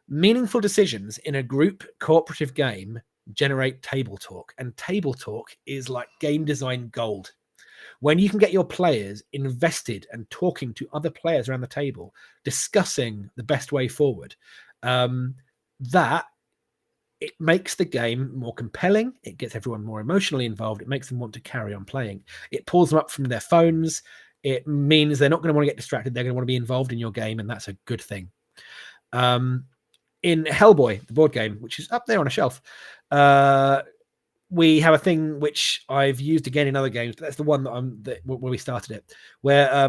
Meaningful decisions in a group cooperative game generate table talk, and table talk is like game design gold. When you can get your players invested and talking to other players around the table, discussing the best way forward, that it makes the game more compelling. It gets everyone more emotionally involved. It makes them want to carry on playing. It pulls them up from their phones. It means they're not going to want to get distracted. They're going to want to be involved in your game, and that's a good thing. In Hellboy, the board game, which is up there on a shelf, we have a thing which I've used again in other games, but that's the one where we started it, where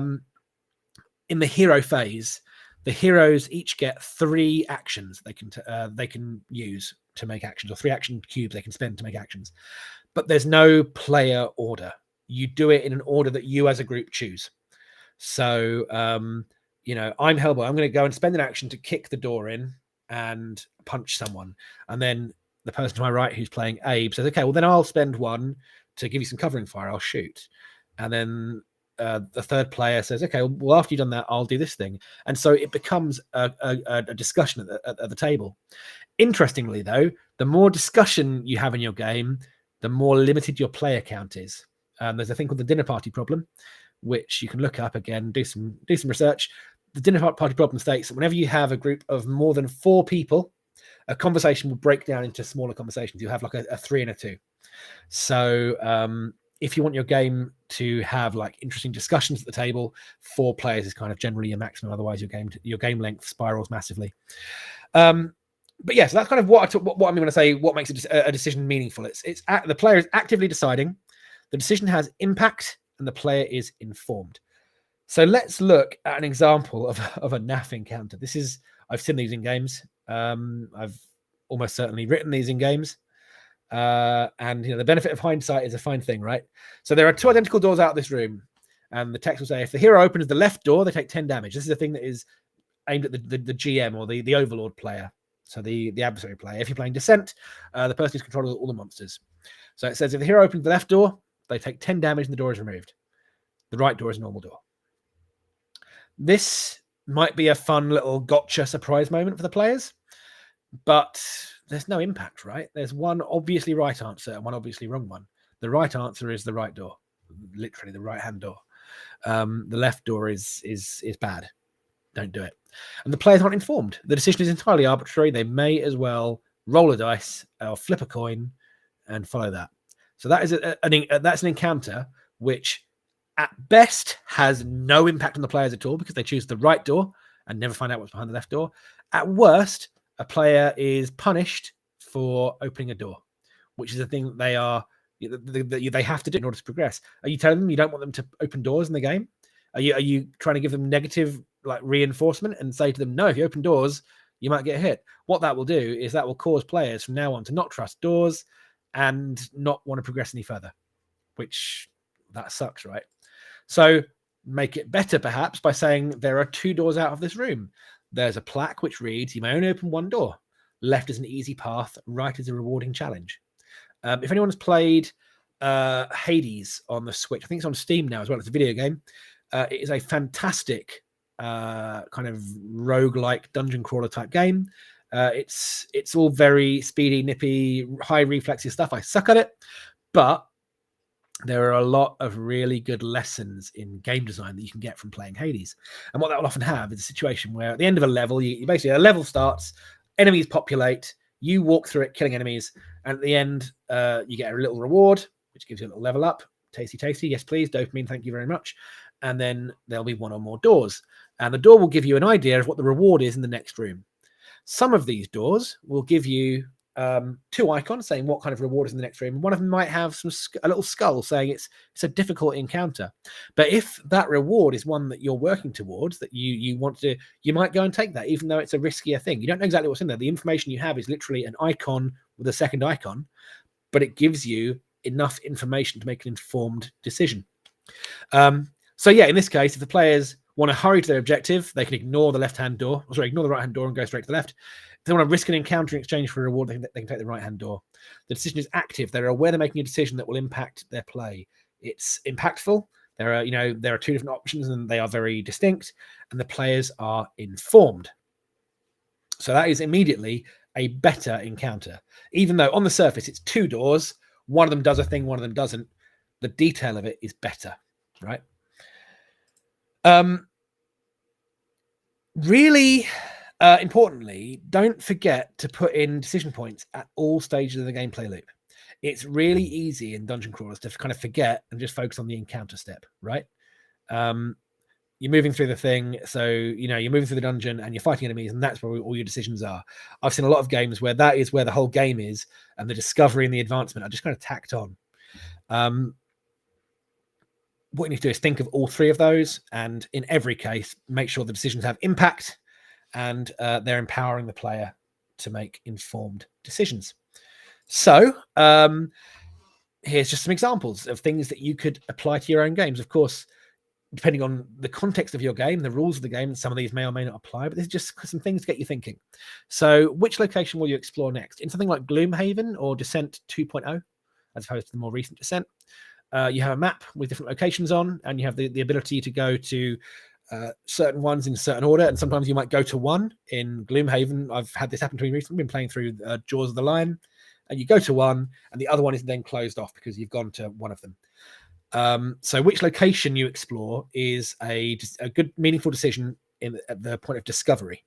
in the hero phase, the heroes each get 3 actions they can use to make actions, or 3 action cubes they can spend to make actions. But there's no player order. You do it in an order that you as a group choose. So, I'm Hellboy. I'm going to go and spend an action to kick the door in and punch someone. And then the person to my right who's playing Abe says, okay, well, then I'll spend 1 to give you some covering fire. I'll shoot. And then the third player says, okay, well, after you've done that, I'll do this thing. And so it becomes a discussion at the table. Interestingly, though, the more discussion you have in your game, the more limited your player count is. There's a thing called the dinner party problem, which you can look up again, do some research. The dinner party problem states that whenever you have a group of more than 4 people, a conversation will break down into smaller conversations. You'll have like a 3 and a 2. So if you want your game to have interesting discussions at the table, 4 players is kind of generally your maximum. Otherwise, your game length spirals massively. But yes, that's kind of what I'm going to say. What makes a decision meaningful? It's the player is actively deciding. The decision has impact, and the player is informed. So let's look at an example of a NAF encounter. I've seen these in games. I've almost certainly written these in games. And the benefit of hindsight is a fine thing, right? So there are 2 identical doors out of this room, and the text will say, if the hero opens the left door, they take 10 damage. This is a thing that is aimed at the GM or the overlord player. So the adversary player. If you're playing Descent, the person who's controlling all the monsters. So it says if the hero opens the left door, they take 10 damage and the door is removed. The right door is a normal door. This might be a fun little gotcha surprise moment for the players, but there's no impact, right? There's one obviously right answer and one obviously wrong one. The right answer is the right door, literally the right-hand door. The left door is bad. Don't do it. And the players aren't informed. The decision is entirely arbitrary. They may as well roll a dice or flip a coin and follow that. So that is that's an encounter which at best has no impact on the players at all because they choose the right door and never find out what's behind the left door. At worst, a player is punished for opening a door, which is a thing that they have to do in order to progress. Are you telling them you don't want them to open doors in the game? Are you trying to give them negative reinforcement and say to them, no, if you open doors, you might get hit? What that will do is that will cause players from now on to not trust doors and not want to progress any further, which that sucks, right? So make it better perhaps by saying there are 2 doors out of this room. There's a plaque which reads, you may only open 1 door. Left is an easy path, right is a rewarding challenge. If anyone's played Hades on the Switch, I think it's on Steam now as well. It's a video game. It is a fantastic kind of roguelike dungeon crawler type game. It's all very speedy, nippy, high reflexes stuff. I suck at it, but there are a lot of really good lessons in game design that you can get from playing Hades. And what that will often have is a situation where at the end of a level, you basically, a level starts, enemies populate, you walk through it killing enemies, and at the end, you get a little reward, which gives you a little level up. Tasty, tasty. Yes, please. Dopamine, thank you very much. And then there'll be 1 or more doors. And the door will give you an idea of what the reward is in the next room. Some of these doors will give you 2 icons saying what kind of reward is in the next room. One of them might have a little skull saying it's a difficult encounter. But if that reward is one that you're working towards, that you want to, you might go and take that, even though it's a riskier thing. You don't know exactly what's in there. The information you have is literally an icon with a second icon, but it gives you enough information to make an informed decision. So yeah, in this case, if the players want to hurry to their objective, they can ignore the left-hand door, ignore the right-hand door and go straight to the left. If they want to risk an encounter in exchange for a reward, they can take the right-hand door. The decision is active. They're aware they're making a decision that will impact their play. It's impactful. There are 2 different options and they are very distinct, and the players are informed. So that is immediately a better encounter. Even though on the surface it's 2 doors, one of them does a thing, one of them doesn't, the detail of it is better, right? Really importantly, don't forget to put in decision points at all stages of the gameplay loop. It's really easy in dungeon crawlers to kind of forget and just focus on the encounter step, right? You're moving through the thing, so you're moving through the dungeon and you're fighting enemies, and that's where all your decisions are. I've seen a lot of games where that is where the whole game is, and the discovery and the advancement are just kind of tacked on. What you need to do is think of all 3 of those, and in every case, make sure the decisions have impact and they're empowering the player to make informed decisions. So here's just some examples of things that you could apply to your own games. Of course, depending on the context of your game, the rules of the game, some of these may or may not apply, but there's just some things to get you thinking. So which location will you explore next? In something like Gloomhaven or Descent 2.0, as opposed to the more recent Descent, you have a map with different locations on, and you have the ability to go to certain ones in certain order, and sometimes you might go to one. In Gloomhaven, I've had this happen to me recently. I've been playing through Jaws of the Lion, and you go to one, and the other one is then closed off because you've gone to one of them. So which location you explore is a good, meaningful decision at the point of discovery.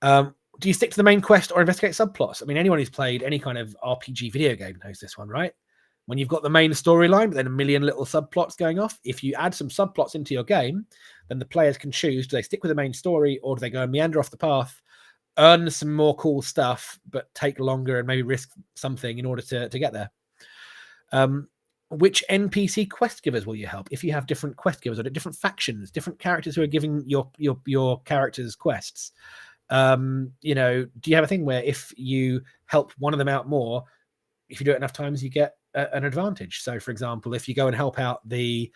Do you stick to the main quest or investigate subplots? I mean, anyone who's played any kind of RPG video game knows this one, right? When you've got the main storyline, but then a million little subplots going off, if you add some subplots into your game, then the players can choose, do they stick with the main story, or do they go and meander off the path, earn some more cool stuff, but take longer and maybe risk something in order to get there? Which NPC quest givers will you help? If you have different quest givers or different factions, different characters who are giving your characters quests, do you have a thing where if you help one of them out more, if you do it enough times, you get an advantage? So, for example, if you go and help out the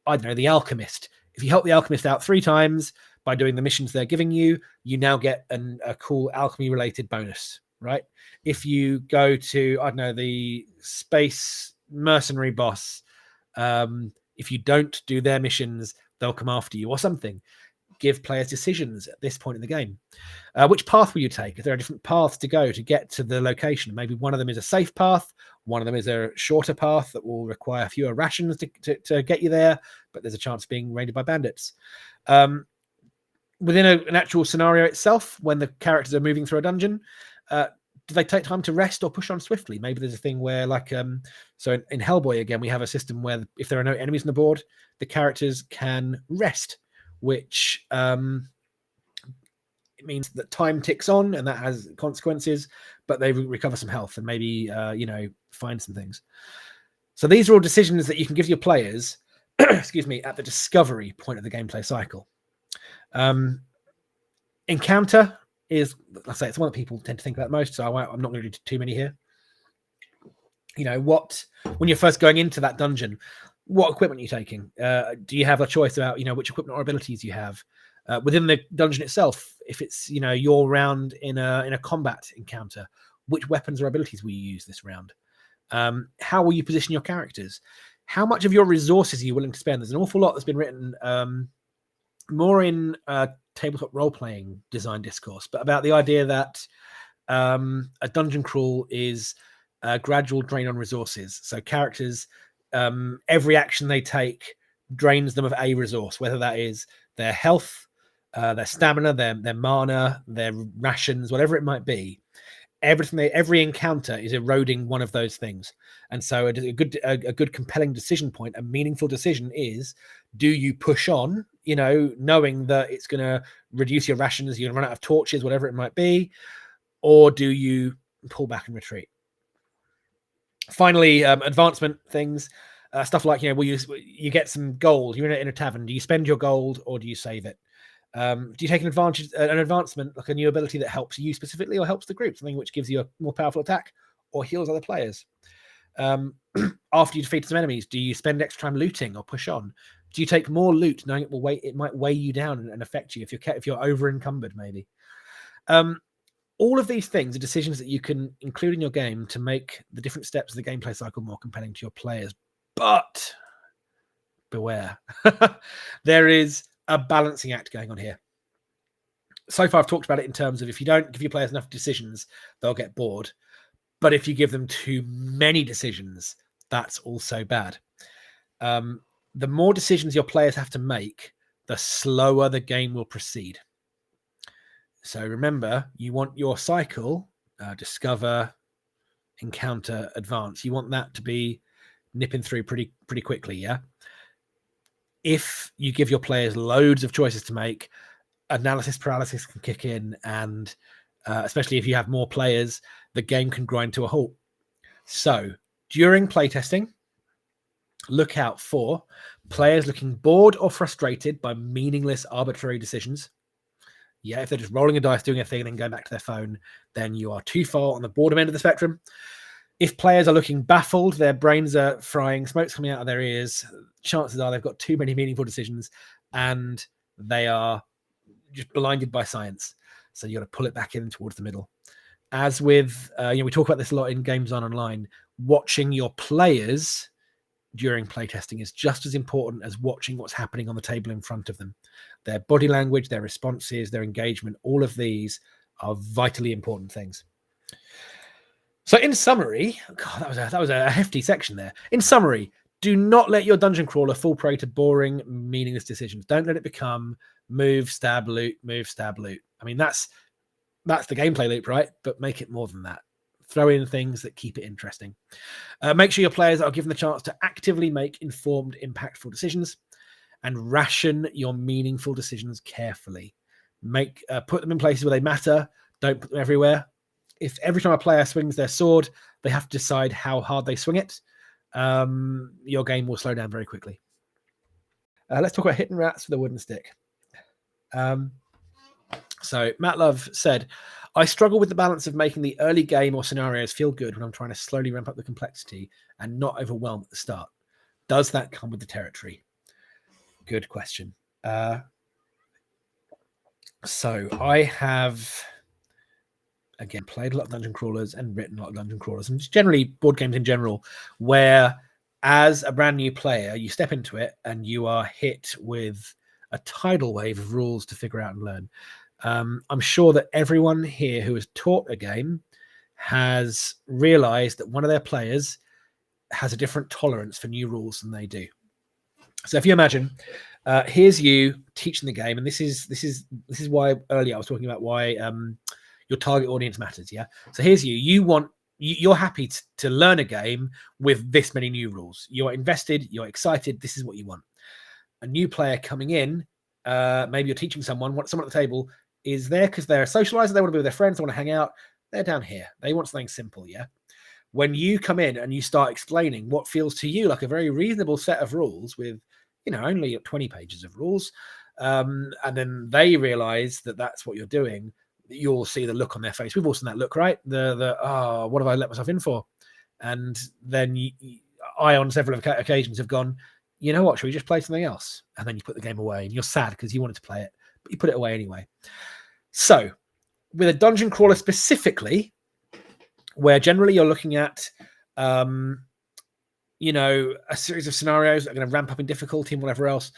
alchemist, if you help the alchemist out 3 times by doing the missions they're giving you, you now get a cool alchemy-related bonus, right? If you go to, the space mercenary boss, if you don't do their missions, they'll come after you or something. Give players decisions at this point in the game. Which path will you take? If there are different paths to go to get to the location, maybe one of them is a safe path, one of them is a shorter path that will require fewer rations to get you there, but there's a chance of being raided by bandits. Within an actual scenario itself, when the characters are moving through a dungeon, do they take time to rest or push on swiftly? Maybe there's a thing where, so in Hellboy, again, we have a system where if there are no enemies on the board, the characters can rest, which it means that time ticks on and that has consequences, but they recover some health and maybe, find some things. So these are all decisions that you can give your players, excuse me, at the discovery point of the gameplay cycle. Encounter is, let's say, it's one that people tend to think about most, so I'm not going to do too many here. what, when you're first going into that dungeon, what equipment are you taking? Do you have a choice about, which equipment or abilities you have? Within the dungeon itself, if it's, your round in a combat encounter, which weapons or abilities will you use this round? How will you position your characters? How much of your resources are you willing to spend? There's an awful lot that's been written more in tabletop role-playing design discourse, but about the idea that a dungeon crawl is a gradual drain on resources. So characters, every action they take drains them of a resource, whether that is their health, their stamina, their mana, their rations, whatever it might be. Every encounter is eroding one of those things. And so a good compelling decision point, a meaningful decision is, do you push on, knowing that it's going to reduce your rations, you're going to run out of torches, whatever it might be, or do you pull back and retreat? Finally, advancement things, stuff like, you get some gold, you're in a tavern, do you spend your gold or do you save it? Do you take an advancement, like a new ability that helps you specifically or helps the group, something which gives you a more powerful attack or heals other players? After you defeat some enemies, do you spend extra time looting or push on? Do you take more loot, knowing it might weigh you down and affect you if you're over encumbered, maybe? All of these things are decisions that you can include in your game to make the different steps of the gameplay cycle more compelling to your players. But beware, there is a balancing act going on here. So far, I've talked about it in terms of, if you don't give your players enough decisions, they'll get bored. But if you give them too many decisions, that's also bad. The more decisions your players have to make, the slower the game will proceed. So remember, you want your cycle, discover, encounter, advance. You want that to be nipping through pretty quickly, yeah? If you give your players loads of choices to make, analysis paralysis can kick in, and especially if you have more players, the game can grind to a halt. So during playtesting, look out for players looking bored or frustrated by meaningless, arbitrary decisions. Yeah, if they're just rolling a dice, doing a thing, and then going back to their phone, then you are too far on the boredom end of the spectrum. If players are looking baffled, their brains are frying, smoke's coming out of their ears, chances are they've got too many meaningful decisions and they are just blinded by science. So you got to pull it back in towards the middle. As with, we talk about this a lot in Game Design Online, watching your players during playtesting is just as important as watching what's happening on the table in front of them. Their body language, their responses, their engagement, all of these are vitally important things. So in summary, God, that was a hefty section there. In summary, do not let your dungeon crawler fall prey to boring, meaningless decisions. Don't let it become move, stab, loot, move, stab, loot. I mean, that's the gameplay loop, right? But make it more than that. Throw in things that keep it interesting. Make sure your players are given the chance to actively make informed, impactful decisions, and ration your meaningful decisions carefully. Put them in places where they matter. Don't put them everywhere. If every time a player swings their sword, they have to decide how hard they swing it, your game will slow down very quickly. Let's talk about hitting rats with a wooden stick. So MacLeod said, I struggle with the balance of making the early game or scenarios feel good when I'm trying to slowly ramp up the complexity and not overwhelm at the start. Does that come with the territory? Good question. So I have, again, played a lot of dungeon crawlers and written a lot of dungeon crawlers, and just generally board games in general, where as a brand new player, you step into it and you are hit with a tidal wave of rules to figure out and learn. I'm sure that everyone here who has taught a game has realized that one of their players has a different tolerance for new rules than they do. So if you imagine, here's you teaching the game, and this is why earlier I was talking about why your target audience matters. Yeah. So here's you're happy to learn a game with this many new rules. You're invested. You're excited. This is what you want. A new player coming in, maybe you're teaching someone at the table is there because they're a socializer. They want to be with their friends. They want to hang out. They're down here. They want something simple. Yeah. When you come in and you start explaining what feels to you like a very reasonable set of rules with, only 20 pages of rules, and then they realize that that's what you're doing, you'll see the look on their face. We've all seen that look, right? What have I let myself in for? And then I, on several occasions, have gone, you know what, should we just play something else? And then you put the game away and you're sad because you wanted to play it, but you put it away anyway. So with a dungeon crawler specifically, where generally you're looking at, you know, a series of scenarios that are going to ramp up in difficulty and whatever else,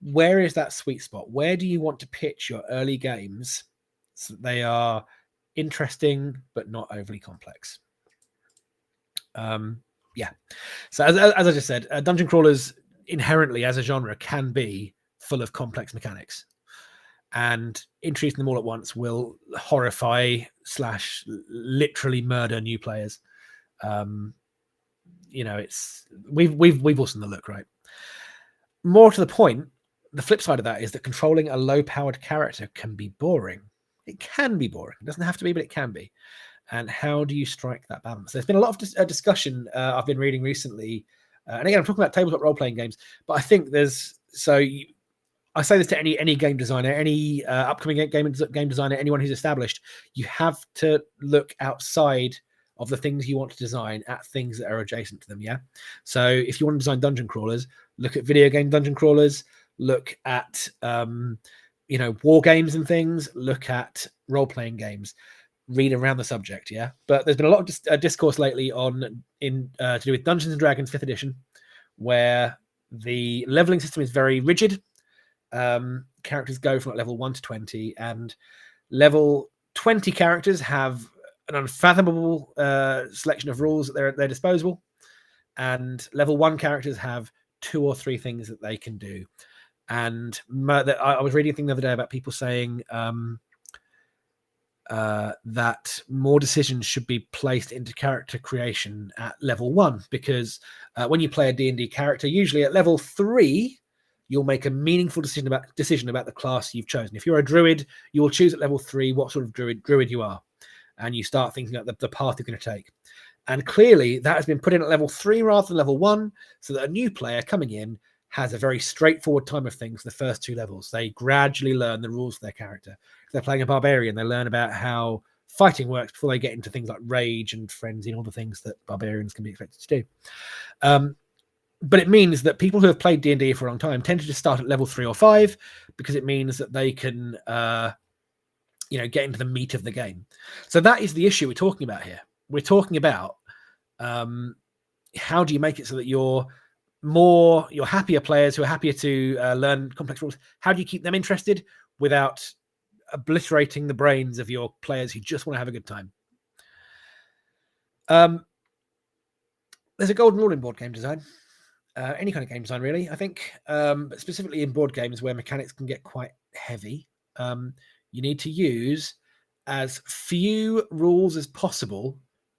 where is that sweet spot? Where do you want to pitch your early games so that they are interesting but not overly complex? Yeah. So as I just said, dungeon crawlers inherently as a genre can be full of complex mechanics, and introducing them all at once will horrify / literally murder new players. You know, it's we've all seen the look, right? More to the point, the flip side of that is that controlling a low-powered character can be boring. It can be boring. It doesn't have to be, but it can be. And how do you strike that balance? There's been a lot of discussion I've been reading recently. And again, I'm talking about tabletop role-playing games, but I think there's... I say this to any game designer, any upcoming game designer, anyone who's established, you have to look outside of the things you want to design at things that are adjacent to them, yeah? So if you want to design dungeon crawlers, look at video game dungeon crawlers, look at, you know, war games and things, look at role-playing games. Read around the subject, yeah. But there's been a lot of discourse lately to do with Dungeons and Dragons 5th edition, where the leveling system is very rigid. Characters go from level 1 to 20, and level 20 characters have an unfathomable selection of rules at their disposal, and level 1 characters have 2 or 3 things that they can do. And I was reading a thing the other day about people saying that more decisions should be placed into character creation at level 1, because when you play a D&D character, usually at level 3, you'll make a meaningful decision about the class you've chosen. If you're a druid, you will choose at level 3 what sort of druid you are, and you start thinking about the path you're going to take. And clearly, that has been put in at level 3 rather than level 1, so that a new player coming in has a very straightforward time of things for the first 2 levels. They gradually learn the rules of their character. If they're playing a barbarian, they learn about how fighting works before they get into things like rage and frenzy and all the things that barbarians can be expected to do. But it means that people who have played D&D for a long time tend to just start at level 3 or 5, because it means that they can, you know, get into the meat of the game. So that is the issue we're talking about here. We're talking about how do you make it so that you're happier players who are happier to learn complex rules. How do you keep them interested without obliterating the brains of your players who just want to have a good time? There's a golden rule in board game design. Any kind of game design, really, I think, but specifically in board games where mechanics can get quite heavy. You need to use as few rules as possible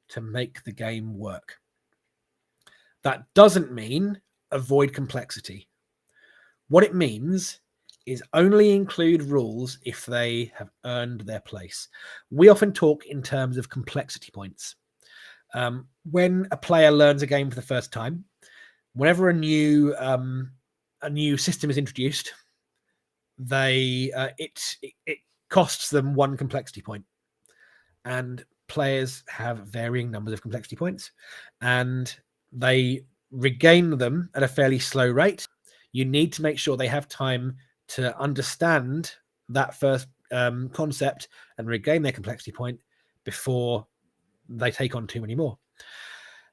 to make the game work. That doesn't mean avoid complexity. What it means is only include rules if they have earned their place. We often talk in terms of complexity points. When a player learns a game for the first time, whenever a new system is introduced, it costs them 1 complexity point, and players have varying numbers of complexity points, and they regain them at a fairly slow rate. You need to make sure they have time to understand that first concept and regain their complexity point before they take on too many more.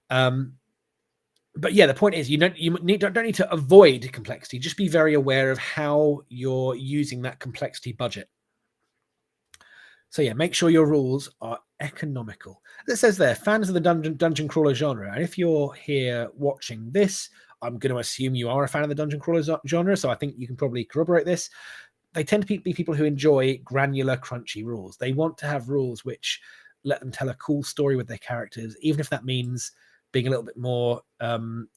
But yeah, the point is you don't need to avoid complexity. Just be very aware of how you're using that complexity budget. So yeah, make sure your rules are economical. It says there, fans of the dungeon crawler genre. And if you're here watching this, I'm going to assume you are a fan of the dungeon crawler genre. So I think you can probably corroborate this. They tend to be people who enjoy granular, crunchy rules. They want to have rules which let them tell a cool story with their characters, even if that means being a little bit more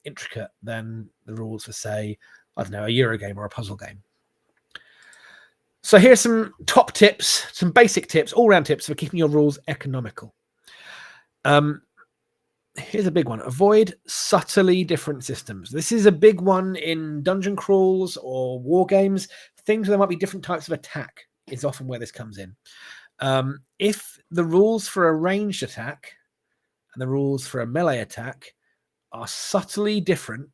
intricate than the rules for, say, I don't know, a Euro game or a puzzle game. So here's some top tips, some basic tips, all-round tips for keeping your rules economical. Here's a big one. Avoid subtly different systems. This is a big one in dungeon crawls or war games. Things where there might be different types of attack is often where this comes in. If the rules for a ranged attack and the rules for a melee attack are subtly different,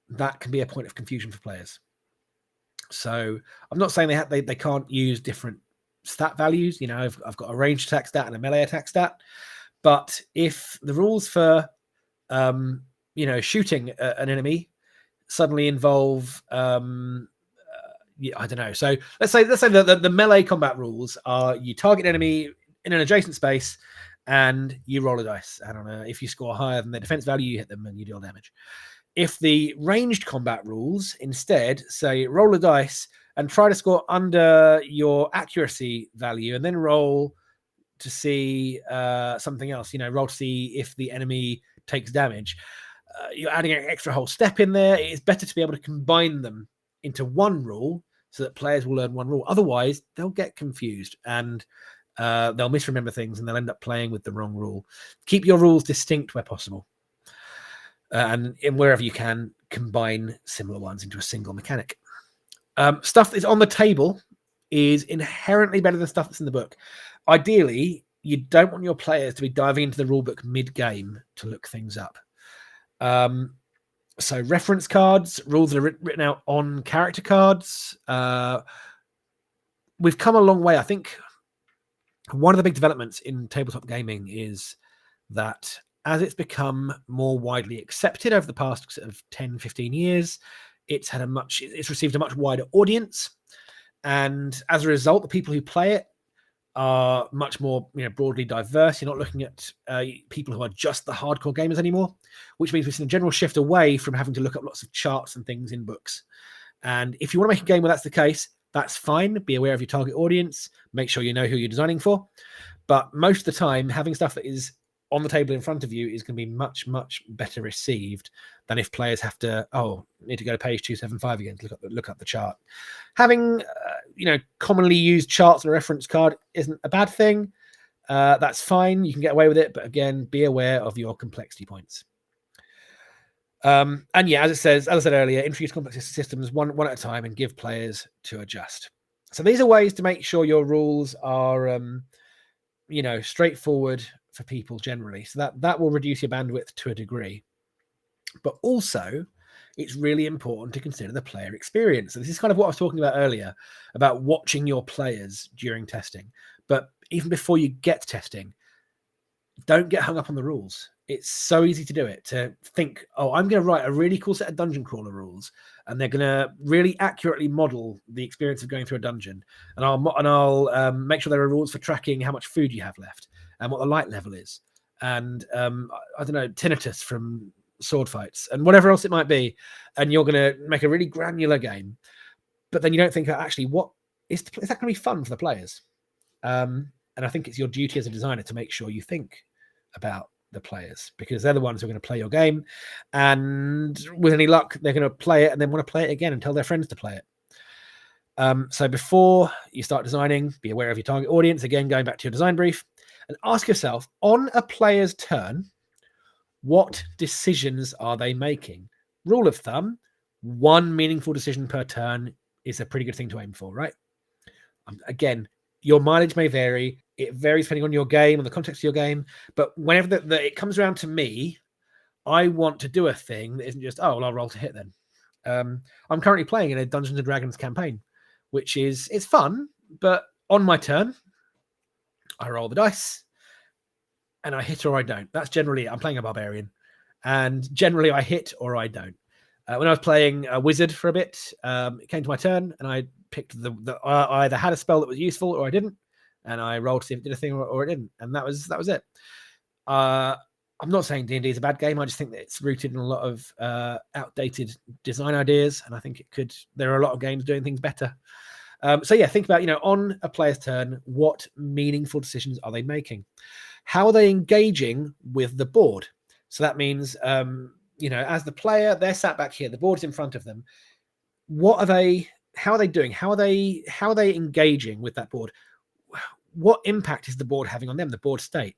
that can be a point of confusion for players. So I'm not saying they can't use different stat values. You know, I've got a ranged attack stat and a melee attack stat, but if the rules for shooting an enemy suddenly involve I don't know. So let's say the melee combat rules are you target an enemy in an adjacent space and you roll a dice. I don't know, if you score higher than their defense value, you hit them and you deal damage. If the ranged combat rules instead say roll a dice and try to score under your accuracy value and then roll to see something else, roll to see if the enemy takes damage, you're adding an extra whole step in there. It's better to be able to combine them into one rule so that players will learn one rule. Otherwise, they'll get confused and they'll misremember things and they'll end up playing with the wrong rule. Keep your rules distinct where possible. And wherever you can, combine similar ones into a single mechanic. Stuff that's on the table is inherently better than stuff that's in the book. Ideally, you don't want your players to be diving into the rulebook mid-game to look things up. So reference cards, rules that are written out on character cards. We've come a long way. I think one of the big developments in tabletop gaming is that as it's become more widely accepted over the past sort of 10, 15 years, it's received a much wider audience. And as a result, the people who play it are much more broadly diverse. You're not looking at people who are just the hardcore gamers anymore, which means we've seen a general shift away from having to look up lots of charts and things in books. And if you want to make a game where that's the case, that's fine. Be aware of your target audience. Make sure you know who you're designing for. But most of the time, having stuff that is on the table in front of you is going to be much, much better received than if players have to, need to go to page 275 again to look up the chart. Having, commonly used charts on a reference card isn't a bad thing. That's fine. You can get away with it. But again, be aware of your complexity points. And yeah, as I said earlier, introduce complex systems one at a time and give players to adjust. So these are ways to make sure your rules are, straightforward for people generally. So that will reduce your bandwidth to a degree. But also, it's really important to consider the player experience. So this is kind of what I was talking about earlier, about watching your players during testing. But even before you get to testing, don't get hung up on the rules. It's so easy to do it, to think, I'm going to write a really cool set of dungeon crawler rules, and they're going to really accurately model the experience of going through a dungeon. And I'll make sure there are rules for tracking how much food you have left and what the light level is. And I don't know, tinnitus from sword fights and whatever else it might be. And you're going to make a really granular game. But then you don't think, actually, what is that going to be fun for the players? And I think it's your duty as a designer to make sure you think about the players, because they're the ones who are going to play your game, and with any luck they're going to play it and then want to play it again and tell their friends to play it. So before you start designing, be aware of your target audience, again going back to your design brief, and ask yourself, on a player's turn, what decisions are they making? Rule of thumb, one meaningful decision per turn is a pretty good thing to aim for, right? Again, your mileage may vary. It varies depending on your game and the context of your game. But whenever it comes around to me, I want to do a thing that isn't just, I'll roll to hit then. I'm currently playing in a Dungeons & Dragons campaign, which it's fun, but on my turn, I roll the dice and I hit or I don't. That's generally it. I'm playing a barbarian, and generally I hit or I don't. When I was playing a wizard for a bit, it came to my turn and I picked I either had a spell that was useful or I didn't, and I rolled to see if it did a thing or it didn't, and that was it. I'm not saying D&D is a bad game. I just think that it's rooted in a lot of outdated design ideas, and I think there are a lot of games doing things better. So yeah, think about, on a player's turn, what meaningful decisions are they making? How are they engaging with the board? So that means, as the player, they're sat back here, the board's in front of them. How are they doing? How are they engaging with that board? What impact is the board having on them, the board state?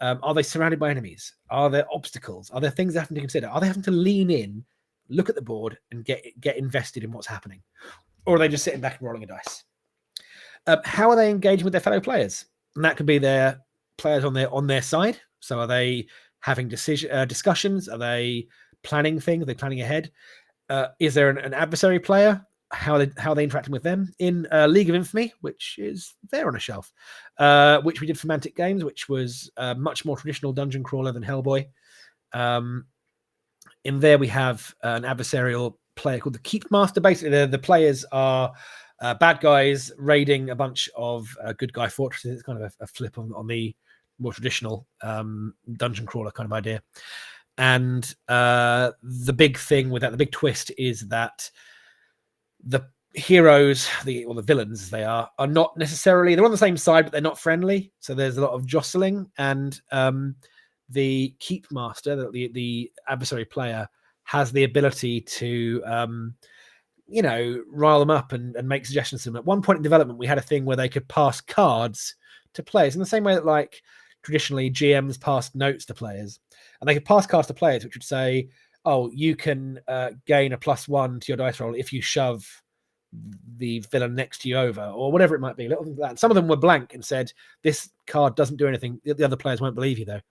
Are they surrounded by enemies? Are there obstacles? Are there things they have to consider? Are they having to lean in, look at the board, and get invested in what's happening? Or are they just sitting back and rolling a dice? How are they engaging with their fellow players? And that could be their players on their side. So are they having discussions? Are they planning things? Are they planning ahead? Is there an adversary player? How are they interacting with them? In League of Infamy, which is there on a shelf, which we did for Mantic Games, which was much more traditional dungeon crawler than Hellboy. In there, we have an adversarial player called the Keep Master. Basically, the players are bad guys raiding a bunch of good guy fortresses. It's kind of a flip on the more traditional dungeon crawler kind of idea. And the big thing with that, the big twist, is that the heroes, or the villains as they are not necessarily, they're on the same side, but they're not friendly. So there's a lot of jostling, and the Keep Master, the adversary player, has the ability to rile them up and make suggestions to them. At one point in development, we had a thing where they could pass cards to players in the same way that, like, traditionally GMs passed notes to players, and they could pass cards to players which would say, oh, you can gain a +1 to your dice roll if you shove the villain next to you over, or whatever it might be. Little things like that. Some of them were blank and said, this card doesn't do anything. The other players won't believe you, though.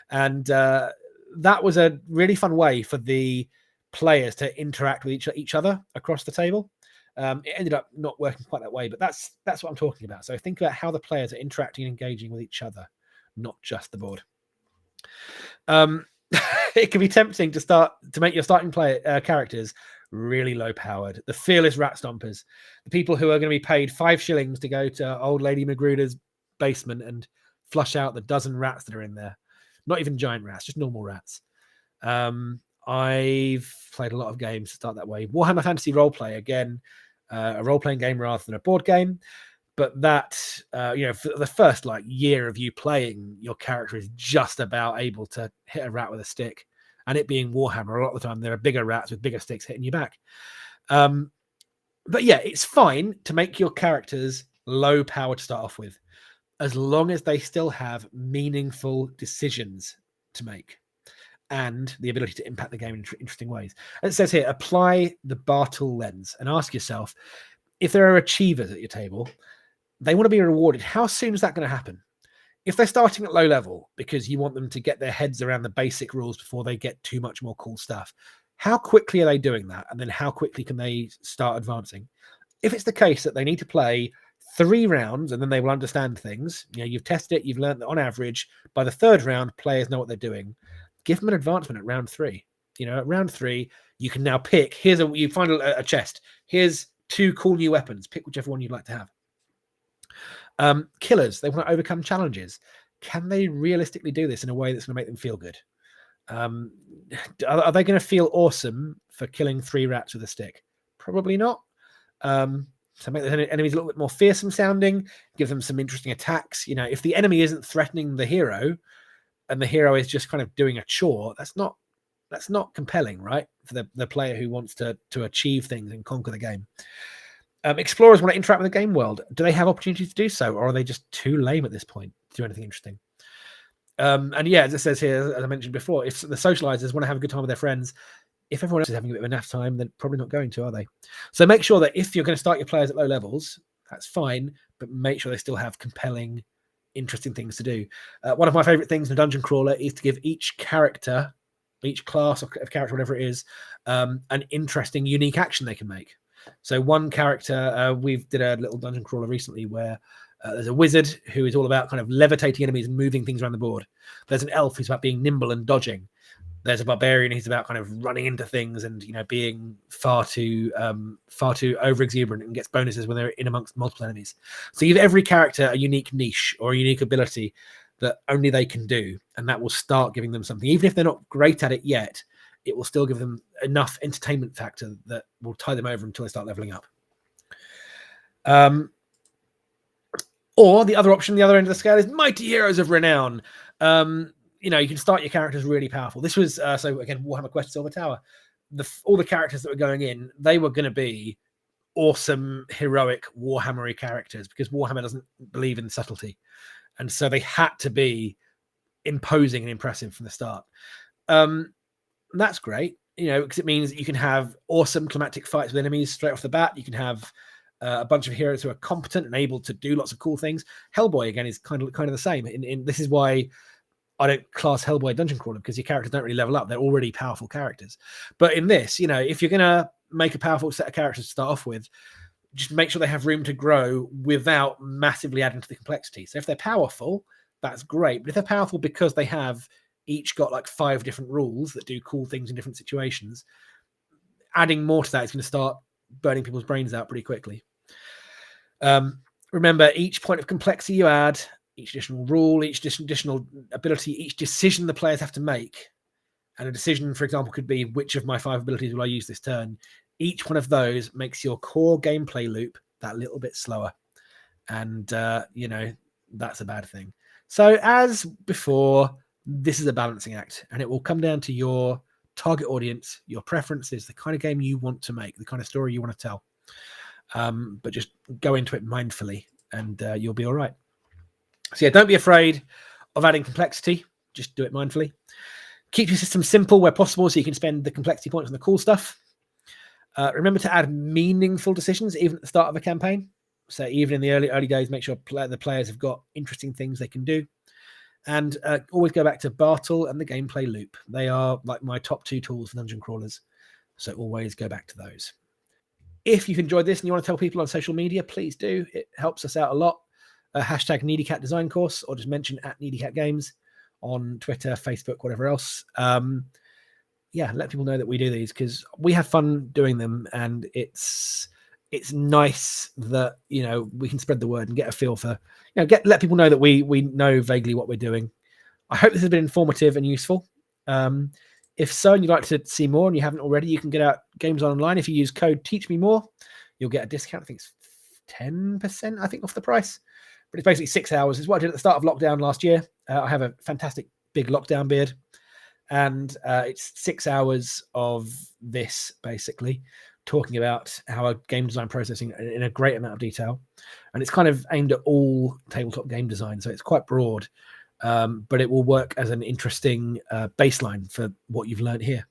And that was a really fun way for the players to interact with each other across the table. It ended up not working quite that way, but that's what I'm talking about. So think about how the players are interacting and engaging with each other, not just the board. It can be tempting to make your starting player characters really low powered. The fearless rat stompers, the people who are going to be paid 5 shillings to go to old Lady Magruder's basement and flush out the dozen rats that are in there. Not even giant rats, just normal rats. I've played a lot of games to start that way. Warhammer Fantasy Roleplay, again, a role-playing game rather than a board game. But that, for the first year of you playing, your character is just about able to hit a rat with a stick. And it being Warhammer, a lot of the time there are bigger rats with bigger sticks hitting you back. But yeah, it's fine to make your characters low power to start off with, as long as they still have meaningful decisions to make and the ability to impact the game in interesting ways. And it says here, apply the Bartle lens and ask yourself, if there are achievers at your table, they want to be rewarded. How soon is that going to happen? If they're starting at low level because you want them to get their heads around the basic rules before they get too much more cool stuff, how quickly are they doing that? And then how quickly can they start advancing? If it's the case that they need to play 3 rounds and then they will understand things, you've tested it, you've learned that on average, by the 3rd round, players know what they're doing. Give them an advancement at round 3. At round 3, you can now pick, you find a chest. Here's 2 cool new weapons. Pick whichever one you'd like to have. Killers, they want to overcome challenges. Can they realistically do this in a way that's going to make them feel good? Are they going to feel awesome for killing 3 rats with a stick? Probably not. So make the enemies a little bit more fearsome sounding, give them some interesting attacks. If the enemy isn't threatening the hero and the hero is just kind of doing a chore, that's not compelling, right? For the player who wants to achieve things and conquer the game. Explorers want to interact with the game world. Do they have opportunities to do so, or are they just too lame at this point to do anything interesting? And yeah, as it says here, as I mentioned before, if the socializers want to have a good time with their friends, if everyone else is having a bit of a naff time, they're probably not going to, are they? So make sure that if you're going to start your players at low levels, that's fine, but make sure they still have compelling, interesting things to do. One of my favorite things in a dungeon crawler is to give each character, each class of character, whatever it is, an interesting, unique action they can make. So one character, we've did a little dungeon crawler recently where there's a wizard who is all about kind of levitating enemies and moving things around the board. There's an elf who's about being nimble and dodging. There's a barbarian who's about kind of running into things and being far too over exuberant and gets bonuses when they're in amongst multiple enemies. So you give every character a unique niche or a unique ability that only they can do, and that will start giving them something. Even if they're not great at it yet, it will still give them enough entertainment factor that will tie them over until they start leveling up. Or the other option, the other end of the scale, is Mighty Heroes of Renown. You can start your characters really powerful. This was, so again, Warhammer Quest Silver Tower. All the characters that were going in, they were going to be awesome, heroic, Warhammery characters, because Warhammer doesn't believe in subtlety. And so they had to be imposing and impressive from the start. That's great, because it means you can have awesome climatic fights with enemies straight off the bat. You can have a bunch of heroes who are competent and able to do lots of cool things. Hellboy, again, is kind of the same. This is why I don't class Hellboy Dungeon Crawler because your characters don't really level up. They're already powerful characters. But in this, if you're going to make a powerful set of characters to start off with, just make sure they have room to grow without massively adding to the complexity. So if they're powerful, that's great. But if they're powerful because they have each got like 5 different rules that do cool things in different situations, adding more to that is going to start burning people's brains out pretty quickly. Remember, each point of complexity you add, each additional rule, each additional ability, each decision the players have to make, and a decision, for example, could be which of my 5 abilities will I use this turn. Each one of those makes your core gameplay loop that little bit slower. And, that's a bad thing. So as before, this is a balancing act, and it will come down to your target audience, your preferences, the kind of game you want to make, the kind of story you want to tell. But just go into it mindfully and you'll be all right. So yeah, don't be afraid of adding complexity. Just do it mindfully. Keep your system simple where possible so you can spend the complexity points on the cool stuff. Remember to add meaningful decisions even at the start of a campaign. So even in the early days, make sure the players have got interesting things they can do. And always go back to Bartle and the gameplay loop. They are like my top 2 tools for dungeon crawlers. So always go back to those. If you've enjoyed this and you want to tell people on social media, please do. It helps us out a lot. Hashtag NeedyCat Design Course, or just mention @NeedyCat Games on Twitter, Facebook, whatever else. Let people know that we do these because we have fun doing them, and it's nice that we can spread the word and get a feel for let people know that we know vaguely what we're doing. I hope this has been informative and useful. If so, and you'd like to see more and you haven't already, you can get out Games Online. If you use code TeachMeMore, you'll get a discount. I think it's 10% off the price, but it's basically 6 hours. It's what I did at the start of lockdown last year. I have a fantastic big lockdown beard, and it's 6 hours of this basically talking about our game design processing in a great amount of detail. And it's kind of aimed at all tabletop game design. So it's quite broad, but it will work as an interesting baseline for what you've learned here.